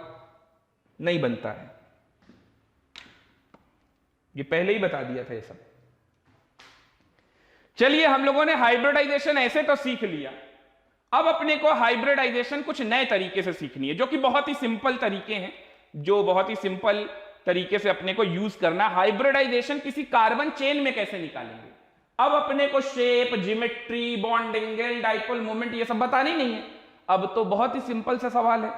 नहीं बनता है, ये पहले ही बता दिया था ये सब। चलिए, हम लोगों ने हाइब्रिडाइजेशन ऐसे तो सीख लिया, अब अपने को हाइब्रिडाइजेशन कुछ नए तरीके से सीखनी है, जो कि बहुत ही सिंपल तरीके हैं, जो बहुत ही सिंपल तरीके से अपने को यूज करना। हाइब्रिडाइजेशन किसी कार्बन चेन में कैसे निकालेंगे? अब अपने को shape, geometry, bond angle, dipole moment ये सब बतानी नहीं है। अब तो बहुत ही सिंपल सा सवाल है,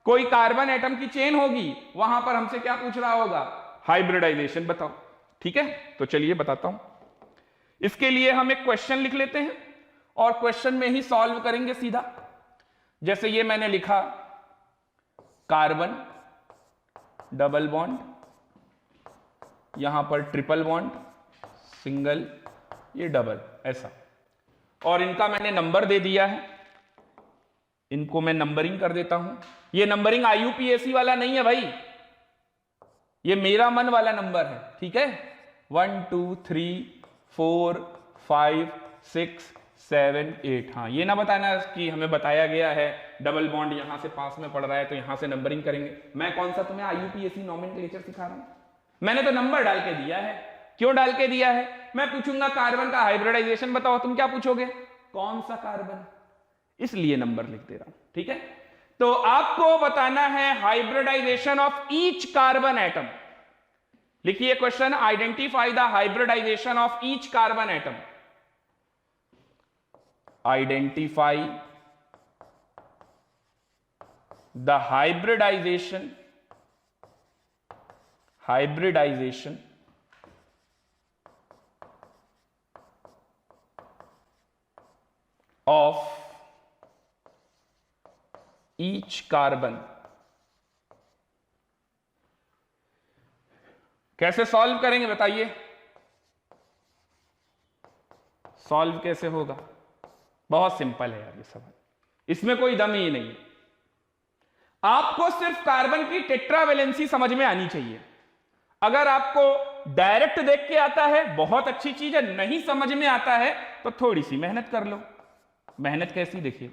कोई कार्बन एटम की चेन होगी, वहां पर हमसे क्या पूछ रहा होगा? हाइब्रिडाइजेशन बताओ, ठीक है। तो चलिए बताता हूं। इसके लिए हम एक क्वेश्चन लिख लेते हैं और क्वेश्चन में ही सॉल्व करेंगे सीधा। जैसे ये मैंने लिखा, कार्बन डबल बॉन्ड, यहां पर ट्रिपल बॉन्ड, सिंगल, ये डबल, ऐसा, और इनका मैंने नंबर दे दिया है, इनको मैं नंबरिंग कर देता हूं। ये नंबरिंग IUPAC वाला नहीं है भाई, ये मेरा मन वाला नंबर है, ठीक है। 1 2 3 4 5 6 7 8। हाँ, ये ना बताना कि हमें बताया गया है डबल बॉन्ड यहां से पास में पड़ रहा है तो यहां से नंबरिंग करेंगे। मैं कौन सा तुम्हें IUPAC नॉमेनक्लेचर सिखा रहा हूं? मैंने तो नंबर डाल के दिया है। क्यों डाल के दिया है? मैं पूछूंगा कार्बन का हाइब्रिडाइजेशन बताओ, तुम क्या पूछोगे? कौन सा कार्बन, इसलिए नंबर लिख दे रहा हूं, ठीक है। तो आपको बताना है hybridisation of each carbon atom. लिखिए question, identify the hybridisation of each carbon atom. Identify the hybridisation of each carbon. कैसे सॉल्व करेंगे बताइए? सॉल्व कैसे होगा? बहुत सिंपल है यार ये सवाल, इसमें कोई दम ही नहीं है। आपको सिर्फ कार्बन की टेट्रावैलेंसी समझ में आनी चाहिए। अगर आपको डायरेक्ट देख के आता है बहुत अच्छी चीज है, नहीं समझ में आता है तो थोड़ी सी मेहनत कर लो। मेहनत कैसी, देखिए,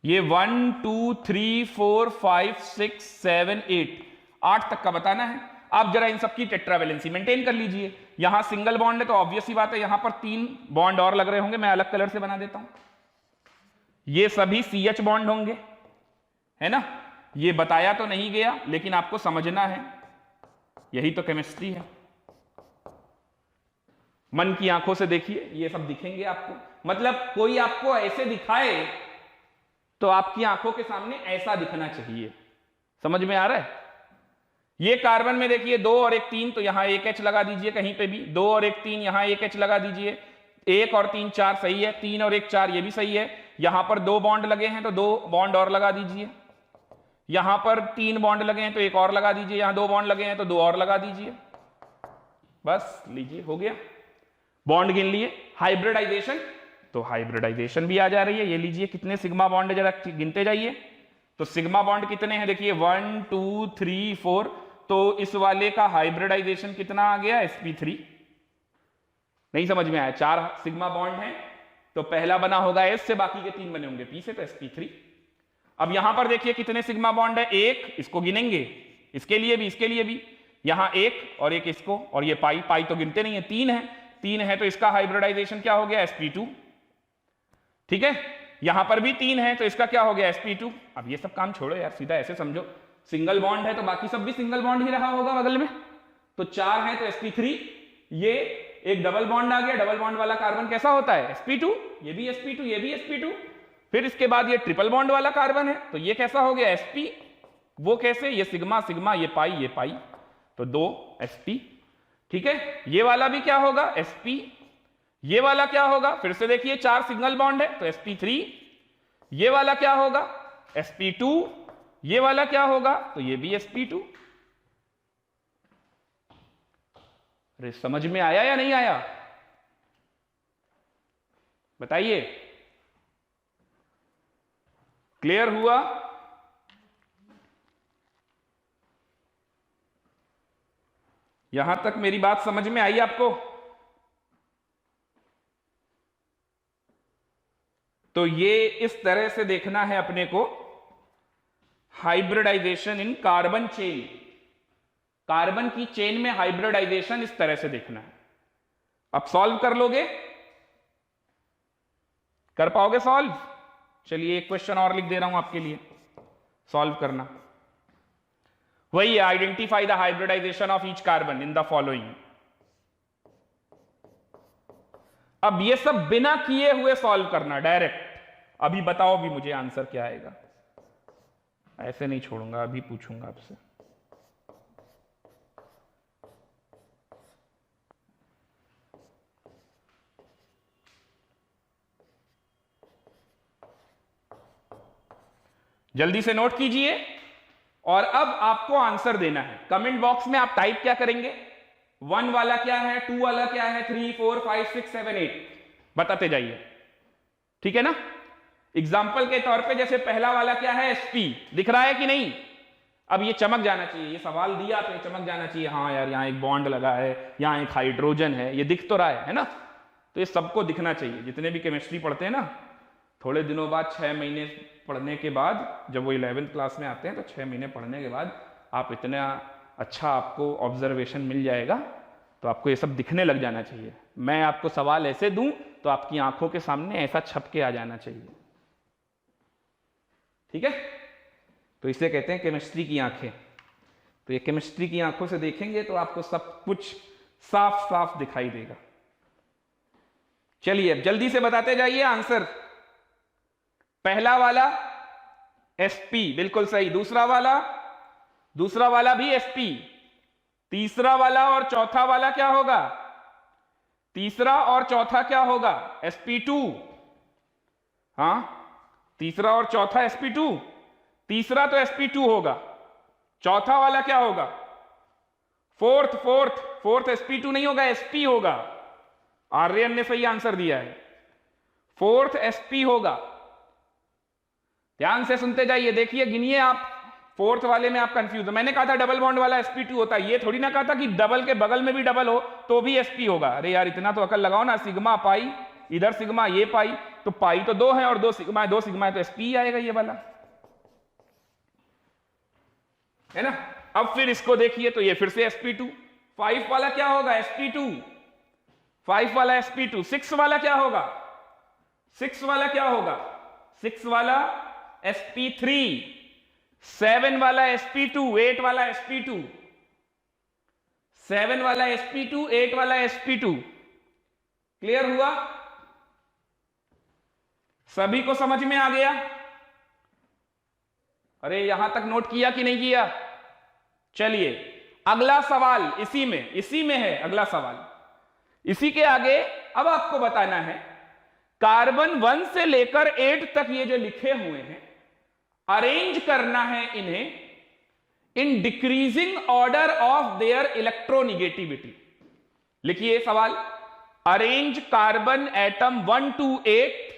ये 1 2 3 4 5 6 7 8 तक का बताना है। आप जरा इन सबकी टेट्रावैलेंसी मेंटेन कर लीजिए। यहां सिंगल बॉन्ड है तो ऑब्वियस ही बात है यहां पर 3 बॉन्ड और लग रहे होंगे, मैं अलग कलर से बना देता हूं। ये सभी CH बॉन्ड होंगे, है ना। ये बताया तो नहीं गया लेकिन आपको समझना है, यही तो केमिस्ट्री है। मन की आंखों से देखिए, ये सब दिखेंगे आपको। मतलब कोई आपको ऐसे दिखाए तो आपकी आंखों के सामने ऐसा दिखना चाहिए। समझ में आ रहा है? ये कार्बन में देखिए 2 और 1 3, तो यहां 1 H लगा दीजिए कहीं पे भी। 2 और 1 3, यहां 1 H लगा दीजिए। 1 और 3 4 सही है, 3 और 1 4 ये भी सही है। यहां पर 2 बॉन्ड लगे हैं तो 2 बॉन्ड और लगा दीजिए, यहां पर 3 बॉन्ड लगे हैं तो 1 और लगा दीजिए, यहां 2 बॉन्ड लगे हैं तो 2 और लगा दीजिए, बस लीजिए हो गया, बॉन्ड गिन लिए। हाइब्रिडाइजेशन, तो हाइब्रिडाइजेशन भी आ जा रही है। ये लीजिए कितने सिग्मा बॉन्ड जरा गिनते जाइए, तो सिग्मा बॉन्ड कितने हैं देखिए 1 2 3 4, तो इस वाले का हाइब्रिडाइजेशन कितना आ गया sp3। नहीं समझ में आया, 4 सिग्मा बॉन्ड हैं तो पहला बना होगा s से, बाकी के 3 बने होंगे p से, तो sp3। अब यहां पर देखिए कितने सिग्मा बॉन्ड है, 1, इसको गिनेंगे, इसके लिए भी, इसके लिए भी, यहां 1 और 1 इसको, और ये पाई, पाई तो गिनते नहीं है, 3 है तो इसका हाइब्रिडाइजेशन क्या हो गया sp2। ठीक है, यहां पर भी 3 है तो इसका क्या हो गया sp2। अब ये सब काम छोड़ो यार, सीधा ऐसे समझो, सिंगल बॉन्ड है तो बाकी सब भी सिंगल बॉन्ड ही रहा होगा बगल में, तो 4 है तो sp3। ये एक डबल बॉन्ड आ गया, डबल बॉन्ड वाला कार्बन कैसा होता है sp2, ये भी sp2, ये भी sp2। फिर इसके बाद ये ट्रिपल बॉन्ड वाला कार्बन है तो ये कैसा हो गया sp, वो कैसे, ये सिग्मा सिग्मा, ये पाई, तो 2 sp। ठीक है, ये वाला भी क्या होगा sp, ये वाला क्या होगा, फिर से देखिए 4 सिंगल बॉन्ड है तो sp3, ये वाला क्या होगा sp2, ये वाला क्या होगा, तो ये भी sp2। अरे समझ में आया या नहीं आया, बताइए, क्लियर हुआ? यहां तक मेरी बात समझ में आई आपको? तो ये इस तरह से देखना है अपने को, हाइब्रिडाइजेशन इन कार्बन चेन, कार्बन की चेन में हाइब्रिडाइजेशन इस तरह से देखना है। अब सॉल्व कर लोगे, कर पाओगे सॉल्व? चलिए एक क्वेश्चन और लिख दे रहा हूं आपके लिए, सॉल्व करना वही है, identify the hybridisation of each carbon in the following. अब ये सब बिना किए हुए सॉल्व करना डायरेक्ट। अभी बताओ भी मुझे आंसर क्या आएगा, ऐसे नहीं छोड़ूंगा, अभी पूछूंगा आपसे। जल्दी से नोट कीजिए और अब आपको आंसर देना है। कमेंट बॉक्स में आप टाइप क्या करेंगे, 1 वाला क्या है, 2 वाला क्या है, 3 4 5 6 7 8 बताते जाइए, ठीक है ना। एग्जाम्पल के तौर पे जैसे पहला वाला क्या है sp, दिख रहा है कि नहीं? अब ये चमक जाना चाहिए, ये सवाल दिया तो ये चमक जाना चाहिए, हाँ यार यहाँ एक बॉन्ड लगा है, यहाँ एक हाइड्रोजन है, ये दिख तो रहा है ना। तो ये सबको दिखना चाहिए, जितने भी केमिस्ट्री पढ़ते हैं ना, थोड़े दिनों बाद 6 महीने पढ़ने के बाद, जब वो 11th क्लास में आते हैं तो 6 महीने पढ़ने के बाद आप इतना अच्छा आपको ऑब्जर्वेशन मिल जाएगा, तो आपको ये सब दिखने लग जाना चाहिए। मैं आपको सवाल ऐसे दूं तो आपकी आंखों के सामने ऐसा छप के आ जाना चाहिए, ठीक है। तो इसे कहते हैं केमिस्ट्री की आंखें। तो ये केमिस्ट्री की आंखों से देखेंगे तो आपको सब कुछ साफ साफ दिखाई देगा। चलिए अब जल्दी से बताते जाइए आंसर। पहला वाला sp बिल्कुल सही, दूसरा वाला भी sp, तीसरा वाला और चौथा वाला क्या होगा, तीसरा और चौथा क्या होगा sp2, हाँ तीसरा और चौथा sp2, तीसरा तो sp2 होगा, चौथा वाला क्या होगा, फोर्थ sp2 नहीं होगा, sp होगा। आर्यन ने सही आंसर दिया है, फोर्थ sp होगा। ध्यान से सुनते जाइए, देखिए गिनिए आप, फोर्थ वाले में आप कंफ्यूज हो। मैंने कहा था डबल बॉन्ड वाला sp2 होता है, ये थोड़ी ना कहा था कि डबल के बगल में भी डबल हो तो भी sp होगा। अरे यार इतना तो अकल लगाओ ना, सिग्मा पाई, इधर सिग्मा ये पाई, तो पाई तो 2 है और 2 सिग्मा है तो sp आएगा ये वाला, है ना। अब फिर इसको देखिए तो ये फिर से sp2, 5 वाला क्या होगा sp2, 5 वाला sp2, 6 वाला क्या होगा, 6 वाला क्या होगा, 6 वाला sp3, 7 वाला sp2, 8 वाला sp2, 7 वाला sp2, 8 वाला sp2। क्लियर हुआ? सभी को समझ में आ गया? अरे यहां तक नोट किया कि नहीं किया? चलिए अगला सवाल इसी में है अगला सवाल। इसी के आगे अब आपको बताना है कार्बन 1 से लेकर 8 तक ये जो लिखे हुए हैं, अरेंज करना है इन्हें in decreasing order of their electronegativity. लिखिए सवाल, arrange carbon atom 1 to 8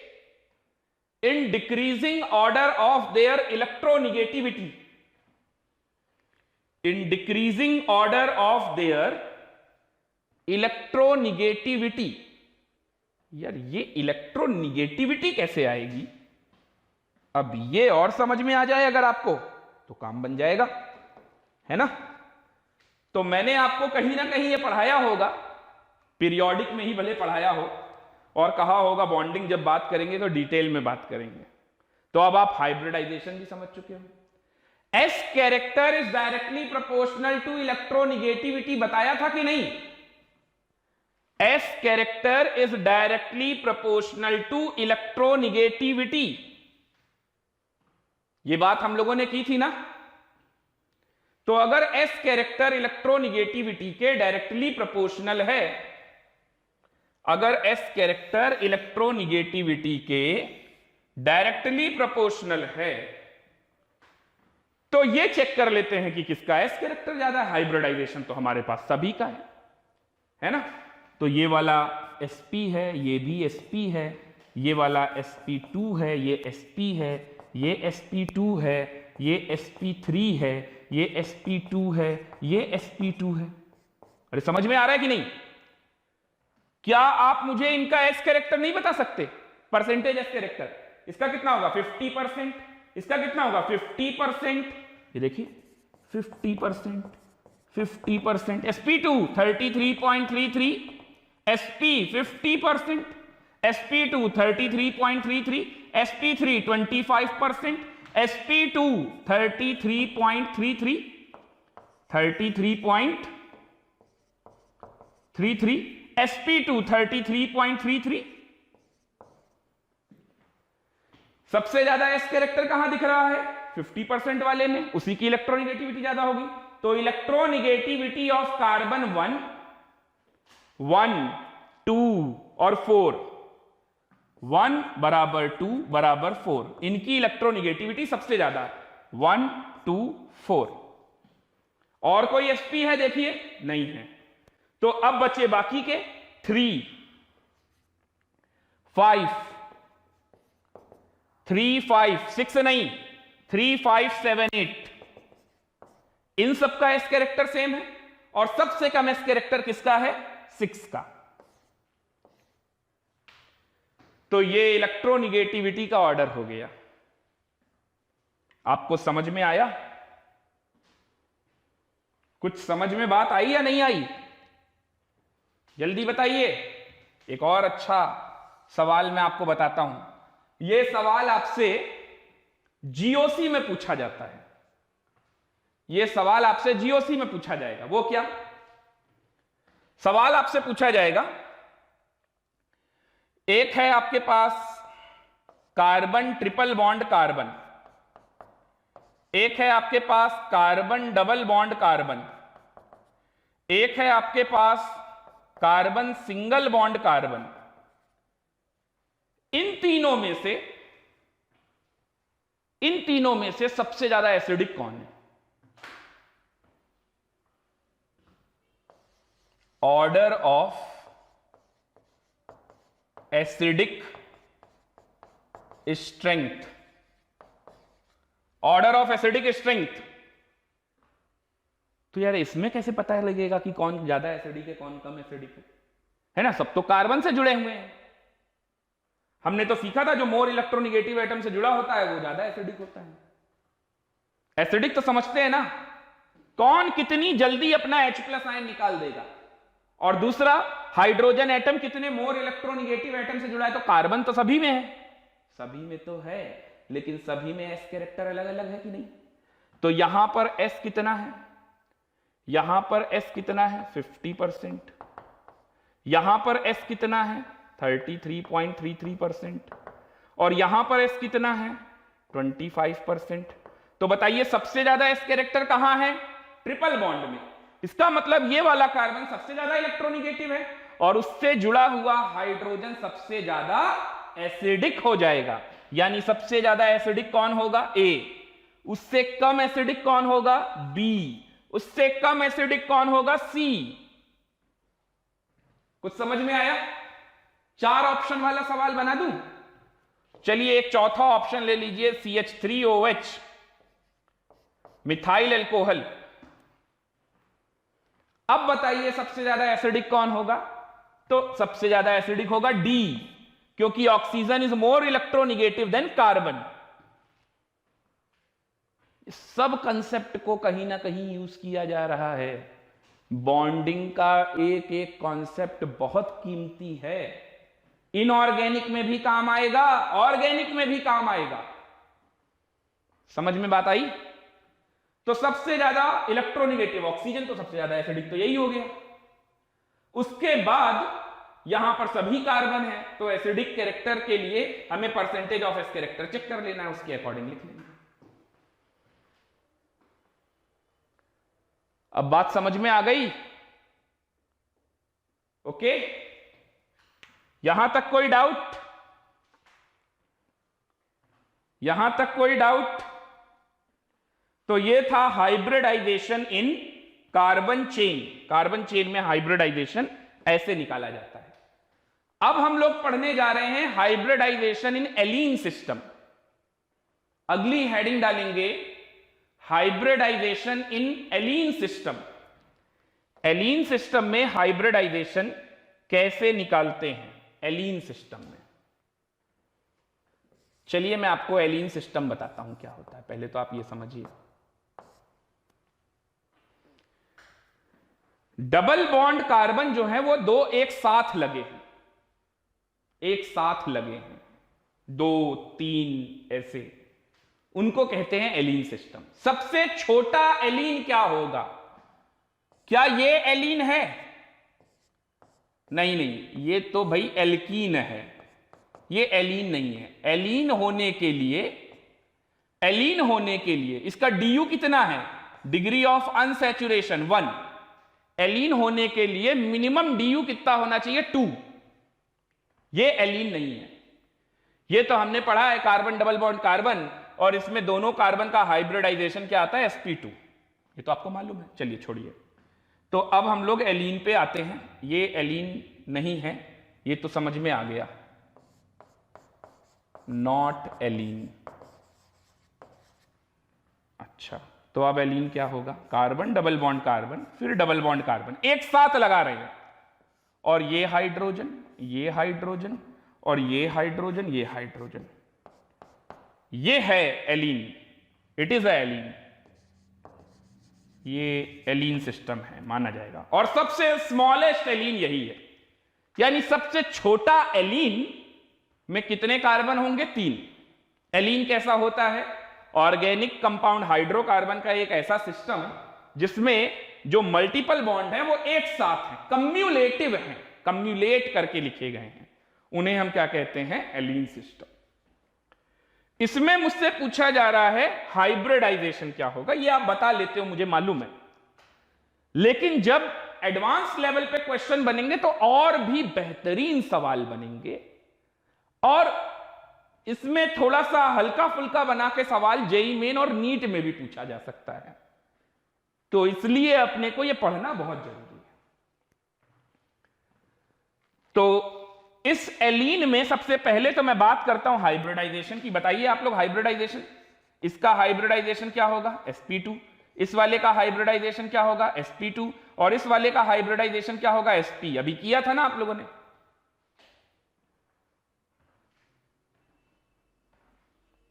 in decreasing order of their electronegativity. In decreasing order of their electronegativity. यार ये इलेक्ट्रोनिगेटिविटी कैसे आएगी? अब ये और समझ में आ जाए अगर आपको तो काम बन जाएगा, है ना। तो मैंने आपको कहीं ना कहीं ये पढ़ाया होगा, पीरियोडिक में ही भले पढ़ाया हो, और कहा होगा बॉन्डिंग जब बात करेंगे तो डिटेल में बात करेंगे। तो अब आप हाइब्रिडाइजेशन भी समझ चुके हो। S character is directly proportional to electronegativity, बताया था कि नहीं? S character is directly proportional to electronegativity, ये बात हम लोगों ने की थी ना। तो अगर एस कैरेक्टर इलेक्ट्रोनिगेटिविटी के डायरेक्टली प्रोपोर्शनल है, अगर एस कैरेक्टर इलेक्ट्रोनिगेटिविटी के डायरेक्टली प्रोपोर्शनल है, तो ये चेक कर लेते हैं कि किसका एस कैरेक्टर ज्यादा है। हाइब्रिडाइजेशन तो हमारे पास सभी का है ना। तो ये वाला sp है, ये भी sp है, ये वाला sp2 है, ये sp है, ये sp2 है, ये sp3 है, ये sp2 है, ये sp2 है। अरे समझ में आ रहा है कि नहीं? क्या आप मुझे इनका एस कैरेक्टर नहीं बता सकते? परसेंटेज एस कैरेक्टर, इसका कितना होगा? 50%, इसका कितना होगा? 50%। ये देखिए 50%, 50%। sp2 33.33, sp 50%, sp2 33.33, sp3 25%, sp2 33.33, 33.33, sp2 33.33। सबसे ज्यादा एस कैरेक्टर कहां दिख रहा है? 50% वाले में, उसी की इलेक्ट्रोनिगेटिविटी ज्यादा होगी। तो इलेक्ट्रोनिगेटिविटी ऑफ कार्बन 1, 2 और 4, 1 बराबर 2 बराबर 4, इनकी इलेक्ट्रोनिगेटिविटी सबसे ज्यादा 1, 2, 4। और कोई sp है? देखिए नहीं है। तो अब बचे बाकी के 3, 5, 3, 5, 6 नहीं, 3, 5, 7, 8, इन सबका एस कैरेक्टर सेम है। और सबसे कम एस कैरेक्टर किसका है? 6 का। तो ये इलेक्ट्रोनिगेटिविटी का ऑर्डर हो गया। आपको समझ में आया? कुछ समझ में बात आई या नहीं आई? जल्दी बताइए। एक और अच्छा सवाल मैं आपको बताता हूं। यह सवाल आपसे जीओसी में पूछा जाता है। यह सवाल आपसे जीओसी में पूछा जाएगा। वो क्या सवाल आपसे पूछा जाएगा? एक है आपके पास कार्बन ट्रिपल बॉन्ड कार्बन, एक है आपके पास कार्बन डबल बॉन्ड कार्बन, एक है आपके पास कार्बन सिंगल बॉन्ड कार्बन। इन तीनों में से सबसे ज्यादा एसिडिक कौन है? Order of acidic strength, order of acidic strength. तो यार इसमें कैसे पता लगेगा कि कौन ज्यादा एसिडिक है, कौन कम एसिडिक है ना? सब तो कार्बन से जुड़े हुए हैं। हमने तो सीखा था जो मोर इलेक्ट्रोनिगेटिव एटम से जुड़ा होता है वो ज्यादा एसिडिक होता है। एसिडिक तो समझते हैं ना, कौन कितनी जल्दी अपना H+ आयन निकाल देगा। और दूसरा हाइड्रोजन एटम कितने मोर इलेक्ट्रोनिगेटिव एटम से जुड़ा है। तो कार्बन तो सभी में है, सभी में तो है, लेकिन सभी में एस कैरेक्टर अलग अलग है कि नहीं? तो यहां पर एस कितना है? यहां पर एस कितना है? 50%। यहां पर एस कितना है? 33.33%। और यहां पर एस कितना है? 25%। तो बताइए सबसे ज्यादा एस कैरेक्टर कहां है? ट्रिपल बॉन्ड में। इसका मतलब ये वाला कार्बन सबसे ज्यादा इलेक्ट्रोनिगेटिव है और उससे जुड़ा हुआ हाइड्रोजन सबसे ज्यादा एसिडिक हो जाएगा। यानी सबसे ज्यादा एसिडिक कौन होगा? ए। उससे कम एसिडिक कौन होगा? बी। उससे कम एसिडिक कौन होगा? सी। कुछ समझ में आया? 4 ऑप्शन वाला सवाल बना दूं? चलिए एक चौथा ऑप्शन ले लीजिए, CH3OH, मिथाइल एल्कोहल। अब बताइए सबसे ज्यादा एसिडिक कौन होगा? तो सबसे ज्यादा एसिडिक होगा डी, क्योंकि oxygen is more electronegative than carbon. सब कंसेप्ट को कहीं ना कहीं यूज किया जा रहा है। बॉन्डिंग का एक एक कॉन्सेप्ट बहुत कीमती है। इनऑर्गेनिक में भी काम आएगा, ऑर्गेनिक में भी काम आएगा। समझ में बात आई? तो सबसे ज्यादा इलेक्ट्रोनिगेटिव ऑक्सीजन, तो सबसे ज्यादा एसिडिक तो यही हो गया। उसके बाद यहां पर सभी कार्बन है, तो एसिडिक कैरेक्टर के लिए हमें percentage of s character check कर लेना है, उसके अकॉर्डिंग लिख लेंगे। अब बात समझ में आ गई? ओके, यहां तक कोई डाउट? यहां तक कोई डाउट? तो ये था हाइब्रिडाइजेशन इन कार्बन चेन। कार्बन चेन में हाइब्रिडाइजेशन ऐसे निकाला जाता है। अब हम लोग पढ़ने जा रहे हैं हाइब्रिडाइजेशन इन एलीन सिस्टम। अगली हेडिंग डालेंगे हाइब्रिडाइजेशन इन एलीन सिस्टम। एलीन सिस्टम में हाइब्रिडाइजेशन कैसे निकालते हैं एलीन सिस्टम में। चलिए मैं आपको एलीन सिस्टम बताता हूं क्या होता है, पहले तो आप ये समझिए। डबल बॉन्ड कार्बन जो है वो 2 एक साथ लगे हैं, एक साथ लगे हैं, 2 3 ऐसे, उनको कहते हैं एलीन सिस्टम। सबसे छोटा एलीन क्या होगा? क्या ये एलीन है? नहीं नहीं, ये तो भाई एल्कीन है, ये एलीन नहीं है। एलीन होने के लिए इसका डीयू कितना है? Degree of unsaturation 1। एलीन होने के लिए मिनिमम डीयू कितना होना चाहिए? 2। ये एलीन नहीं है। ये तो हमने पढ़ा है कार्बन डबल बॉन्ड कार्बन, और इसमें दोनों कार्बन का हाइब्रिडाइजेशन क्या आता है? sp2। ये तो आपको मालूम है। चलिए छोड़िए। तो अब हम लोग एलीन पे आते हैं। ये एलीन नहीं है, ये तो समझ में आ गया, नॉट एलीन। अच्छा, तो अब एलीन क्या होगा? कार्बन डबल बॉन्ड कार्बन, फिर डबल बॉन्ड कार्बन एक साथ लगा रहे हैं, और ये हाइड्रोजन, ये हाइड्रोजन, और ये हाइड्रोजन, ये हाइड्रोजन, ये है एलीन। इट इज अ एलीन। ये एलीन सिस्टम है, माना जाएगा। और सबसे स्मॉलेस्ट एलीन यही है, यानी सबसे छोटा एलीन में कितने कार्बन होंगे? 3। एलीन कैसा होता है? ऑर्गेनिक कंपाउंड हाइड्रोकार्बन का एक ऐसा सिस्टम जिसमें जो मल्टीपल बॉन्ड है वो एक साथ है, कम्युलेटिव है, कम्युलेट करके लिखे गए हैं, उन्हें हम क्या कहते हैं? एलीन सिस्टम। इसमें मुझसे पूछा जा रहा है हाइब्रिडाइजेशन क्या होगा। ये आप बता लेते हो, मुझे मालूम है, लेकिन जब एडवांस लेवल पे क्वेश्चन बनेंगे तो और भी बेहतरीन सवाल बनेंगे, और इसमें थोड़ा सा हल्का फुल्का बना के सवाल जेईई मेन और नीट में भी पूछा जा सकता है। तो इसलिए अपने को यह पढ़ना बहुत जरूरी है। तो इस एलीन में सबसे पहले तो मैं बात करता हूं हाइब्रिडाइजेशन की। बताइए आप लोग हाइब्रिडाइजेशन, इसका हाइब्रिडाइजेशन क्या होगा? sp2। इस वाले का हाइब्रिडाइजेशन क्या होगा? sp2। और इस वाले का हाइब्रिडाइजेशन क्या होगा? sp। अभी किया था ना आप लोगों ने।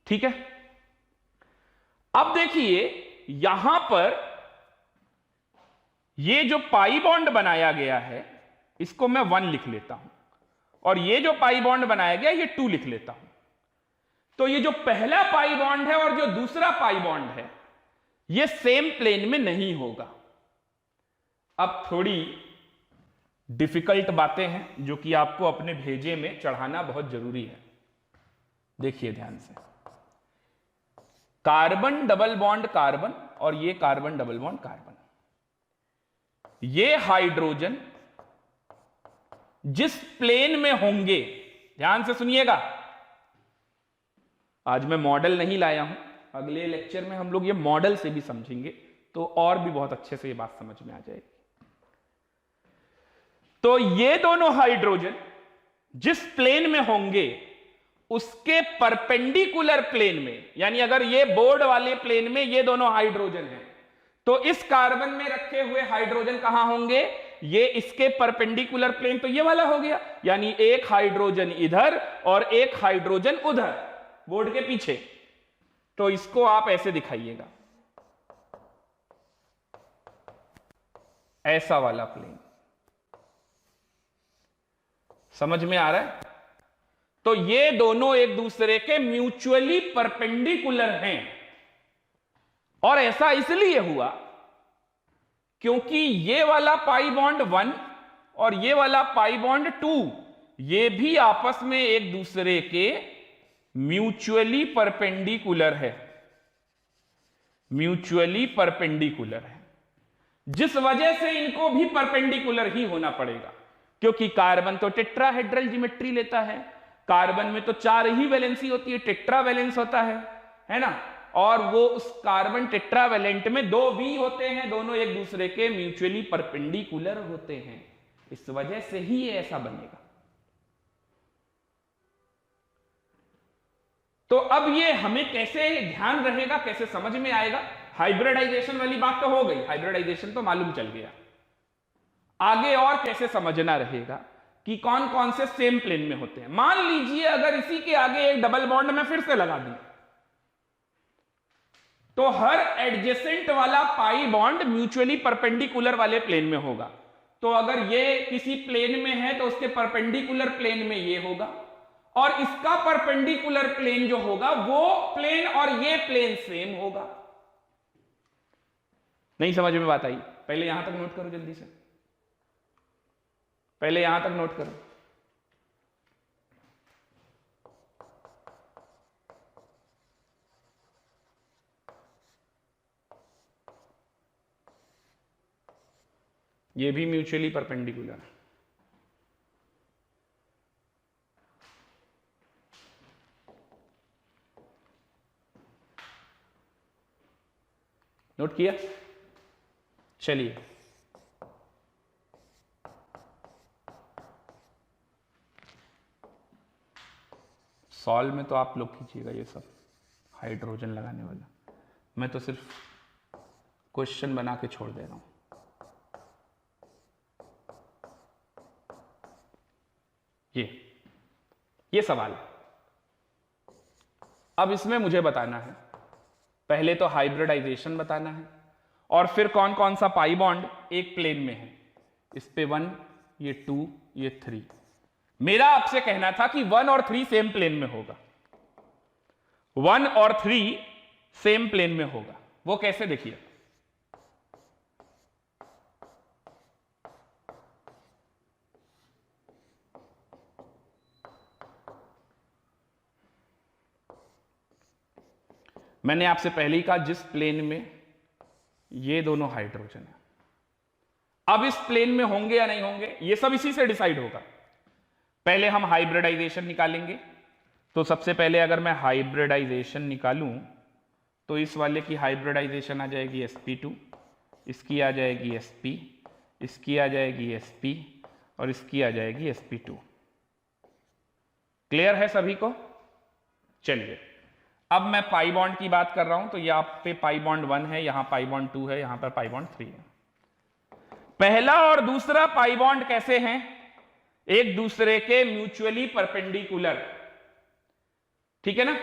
ठीक है, अब देखिए यहां पर ये जो पाई बॉन्ड बनाया गया है इसको मैं 1 लिख लेता हूं, और ये जो पाई बॉन्ड बनाया गया ये 2 लिख लेता हूं। तो ये जो पहला पाई बॉन्ड है और जो दूसरा पाई बॉन्ड है ये सेम प्लेन में नहीं होगा। अब थोड़ी डिफिकल्ट बातें हैं जो कि आपको अपने भेजे में चढ़ाना बहुत जरूरी है। देखिए ध्यान से, कार्बन डबल बॉन्ड कार्बन और ये कार्बन डबल बॉन्ड कार्बन, ये हाइड्रोजन जिस प्लेन में होंगे ध्यान से सुनिएगा, आज मैं मॉडल नहीं लाया हूं, अगले लेक्चर में हम लोग ये मॉडल से भी समझेंगे तो और भी बहुत अच्छे से ये बात समझ में आ जाएगी। तो ये दोनों हाइड्रोजन जिस प्लेन में होंगे उसके परपेंडिकुलर प्लेन में, यानी अगर ये बोर्ड वाले प्लेन में ये दोनों हाइड्रोजन हैं तो इस कार्बन में रखे हुए हाइड्रोजन कहां होंगे, ये इसके परपेंडिकुलर प्लेन, तो ये वाला हो गया, यानी एक हाइड्रोजन इधर और एक हाइड्रोजन उधर बोर्ड के पीछे। तो इसको आप ऐसे दिखाइएगा, ऐसा वाला प्लेन, समझ में आ रहा है? तो ये दोनों एक दूसरे के म्यूचुअली परपेंडिकुलर हैं, और ऐसा इसलिए हुआ क्योंकि ये वाला पाई बॉन्ड 1 और ये वाला पाई बॉन्ड 2 ये भी आपस में एक दूसरे के म्यूचुअली परपेंडिकुलर है, म्यूचुअली परपेंडिकुलर है, जिस वजह से इनको भी परपेंडिकुलर ही होना पड़ेगा, क्योंकि कार्बन तो टेट्राहेड्रल ज्योमेट्री लेता है, कार्बन में तो 4 ही वैलेंसी होती है, टेट्रा वैलेंस होता है ना, और वो उस कार्बन टेट्रावैलेंट में 2 V होते हैं, दोनों एक दूसरे के म्यूचुअली परपेंडिकुलर होते हैं, इस वजह से ही ये ऐसा बनेगा। तो अब ये हमें कैसे ध्यान रहेगा, कैसे समझ में आएगा? हाइब्रिडाइजेशन वाली बात तो हो गई, हाइब्रिडाइजेशन तो मालूम चल गया, आगे और कैसे समझना रहेगा कि कौन कौन से सेम प्लेन में होते हैं। मान लीजिए अगर इसी के आगे एक डबल बॉन्ड मैं फिर से लगा दूं तो हर एडजेसेंट वाला पाई बॉन्ड म्यूचुअली परपेंडिकुलर वाले प्लेन में होगा। तो अगर ये किसी प्लेन में है तो उसके परपेंडिकुलर प्लेन में ये होगा, और इसका परपेंडिकुलर प्लेन जो होगा वो प्लेन और ये प्लेन सेम होगा। नहीं समझ में बात आई? पहले यहां तक नोट करो, जल्दी से पहले यहां तक नोट करो। ये भी म्यूचुअली परपेंडिकुलर है, नोट किया? चलिए सॉल्व में तो आप लोग कीजिएगा ये सब हाइड्रोजन लगाने वाला, मैं तो सिर्फ क्वेश्चन बना के छोड़ दे रहा हूं। ये सवाल है। अब इसमें मुझे बताना है, पहले तो हाइब्रिडाइजेशन बताना है, और फिर कौन कौन सा पाई बॉन्ड एक प्लेन में है। इस पे 1, ये 2, ये 3। मेरा आपसे कहना था कि 1 और 3 सेम प्लेन में होगा, 1 और 3 सेम प्लेन में होगा। वो कैसे, देखिए मैंने आपसे पहले ही कहा जिस प्लेन में ये दोनों हाइड्रोजन है, अब इस प्लेन में होंगे या नहीं होंगे ये सब इसी से डिसाइड होगा। पहले हम हाइब्रिडाइजेशन निकालेंगे, तो सबसे पहले अगर मैं हाइब्रिडाइजेशन निकालूं तो इस वाले की हाइब्रिडाइजेशन आ जाएगी sp2, इसकी आ जाएगी sp, इसकी आ जाएगी sp और इसकी आ जाएगी sp2। क्लियर है सभी को? चलिए अब मैं पाई बॉन्ड की बात कर रहा हूं, तो यहां पे पाई बॉन्ड 1 है, यहां पाई बॉन्ड 2 है, यहां पर पाई बॉन्ड 3 है। पहला और दूसरा पाई बॉन्ड कैसे हैं? एक दूसरे के म्यूचुअली परपेंडिकुलर, ठीक है ना।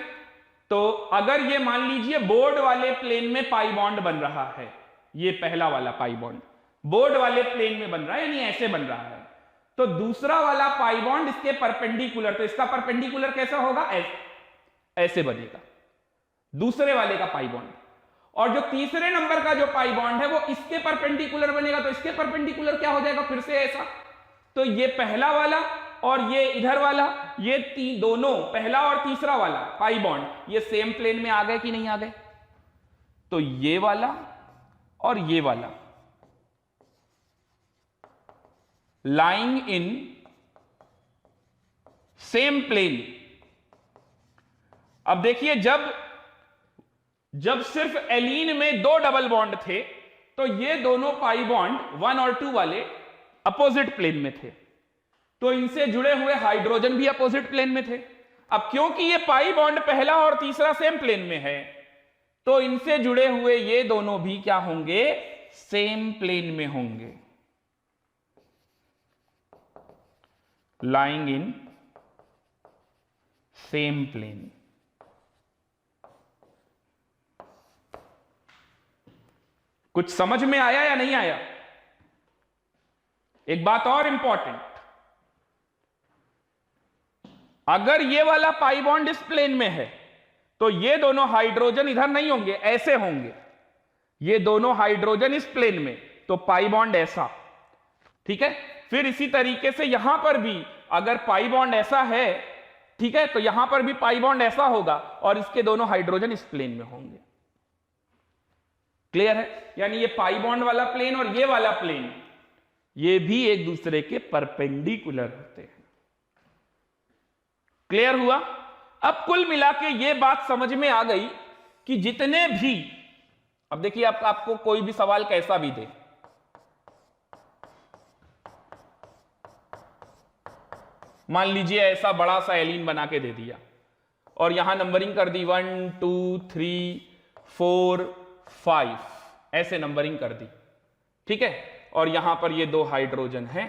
तो अगर ये मान लीजिए बोर्ड वाले प्लेन में पाई बॉन्ड बन रहा है, ये पहला वाला पाई बॉन्ड बोर्ड वाले प्लेन में बन रहा है, यानी ऐसे बन रहा है, तो दूसरा वाला पाई बॉन्ड इसके परपेंडिकुलर, तो इसका परपेंडिकुलर कैसा होगा? ऐसे बनेगा दूसरे वाले का पाई बॉन्ड। और जो तीसरे नंबर का जो पाई बॉन्ड है वो इसके परपेंडिकुलर बनेगा, तो इसके परपेंडिकुलर क्या हो जाएगा? फिर से ऐसा। तो ये पहला वाला और ये इधर वाला, ये दोनों पहला और तीसरा वाला पाई बॉन्ड ये सेम प्लेन में आ गए कि नहीं आ गए? तो ये वाला और ये वाला lying in सेम प्लेन। अब देखिए, जब सिर्फ एलीन में 2 डबल बॉन्ड थे तो ये दोनों पाई बॉन्ड 1 और 2 वाले अपोजिट प्लेन में थे, तो इनसे जुड़े हुए हाइड्रोजन भी अपोजिट प्लेन में थे। अब क्योंकि ये पाई बॉन्ड पहला और तीसरा सेम प्लेन में है, तो इनसे जुड़े हुए ये दोनों भी क्या होंगे, सेम प्लेन में होंगे, लाइंग इन सेम प्लेन। कुछ समझ में आया या नहीं आया? एक बात और इंपॉर्टेंट, अगर ये वाला पाई बॉन्ड इस प्लेन में है तो ये दोनों हाइड्रोजन इधर नहीं होंगे, ऐसे होंगे। ये दोनों हाइड्रोजन इस प्लेन में, तो पाई बॉन्ड ऐसा, ठीक है। फिर इसी तरीके से यहां पर भी अगर पाई बॉन्ड ऐसा है, ठीक है, तो यहां पर भी पाई बॉन्ड ऐसा होगा और इसके दोनों हाइड्रोजन इस प्लेन में होंगे। क्लियर है? यानी ये पाई बॉन्ड वाला प्लेन और ये वाला प्लेन, ये भी एक दूसरे के परपेंडिकुलर होते हैं। क्लियर हुआ? अब कुल मिला के ये बात समझ में आ गई कि जितने भी, अब देखिए आपको कोई भी सवाल कैसा भी दे, मान लीजिए ऐसा बड़ा सा एलीन बना के दे दिया और यहां नंबरिंग कर दी 1 2 3 4 5, ऐसे नंबरिंग कर दी, ठीक है, और यहां पर ये 2 हाइड्रोजन हैं।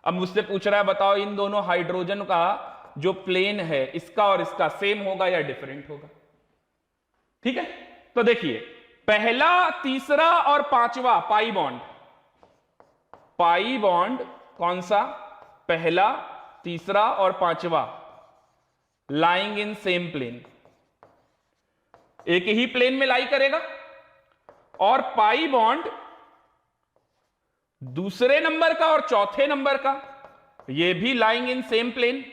अब मुझसे पूछ रहा है बताओ इन दोनों हाइड्रोजन का जो प्लेन है इसका और इसका सेम होगा या डिफरेंट होगा? ठीक है, तो देखिए पहला, तीसरा और पांचवा पाई बॉन्ड कौन सा, पहला, तीसरा और पांचवा, लाइंग इन सेम प्लेन, एक ही प्लेन में लाई करेगा। और पाई बॉन्ड दूसरे नंबर का और चौथे नंबर का, ये भी लाइंग इन सेम प्लेन।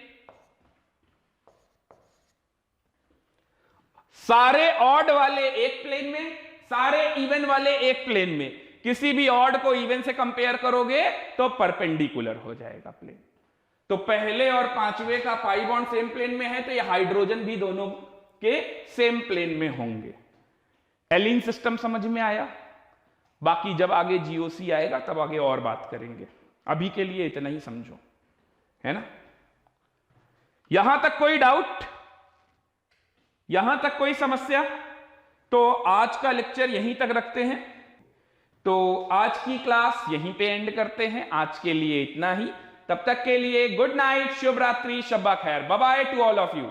सारे ऑड वाले एक प्लेन में, सारे इवन वाले एक प्लेन में। किसी भी ऑड को इवन से कंपेयर करोगे तो परपेंडिकुलर हो जाएगा प्लेन। तो पहले और पांचवे का पाई बॉन्ड सेम प्लेन में है, तो ये हाइड्रोजन भी दोनों के सेम प्लेन में होंगे। एलीन सिस्टम समझ में आया? बाकी जब आगे जीओसी आएगा तब आगे और बात करेंगे, अभी के लिए इतना ही समझो, है ना? यहां तक कोई डाउट, यहां तक कोई समस्या? तो आज का लेक्चर यहीं तक रखते हैं। तो आज की क्लास यहीं पे एंड करते हैं। आज के लिए इतना ही। तब तक के लिए गुड नाइट, शुभ रात्रि, शब्बा खैर, bye bye to all of you.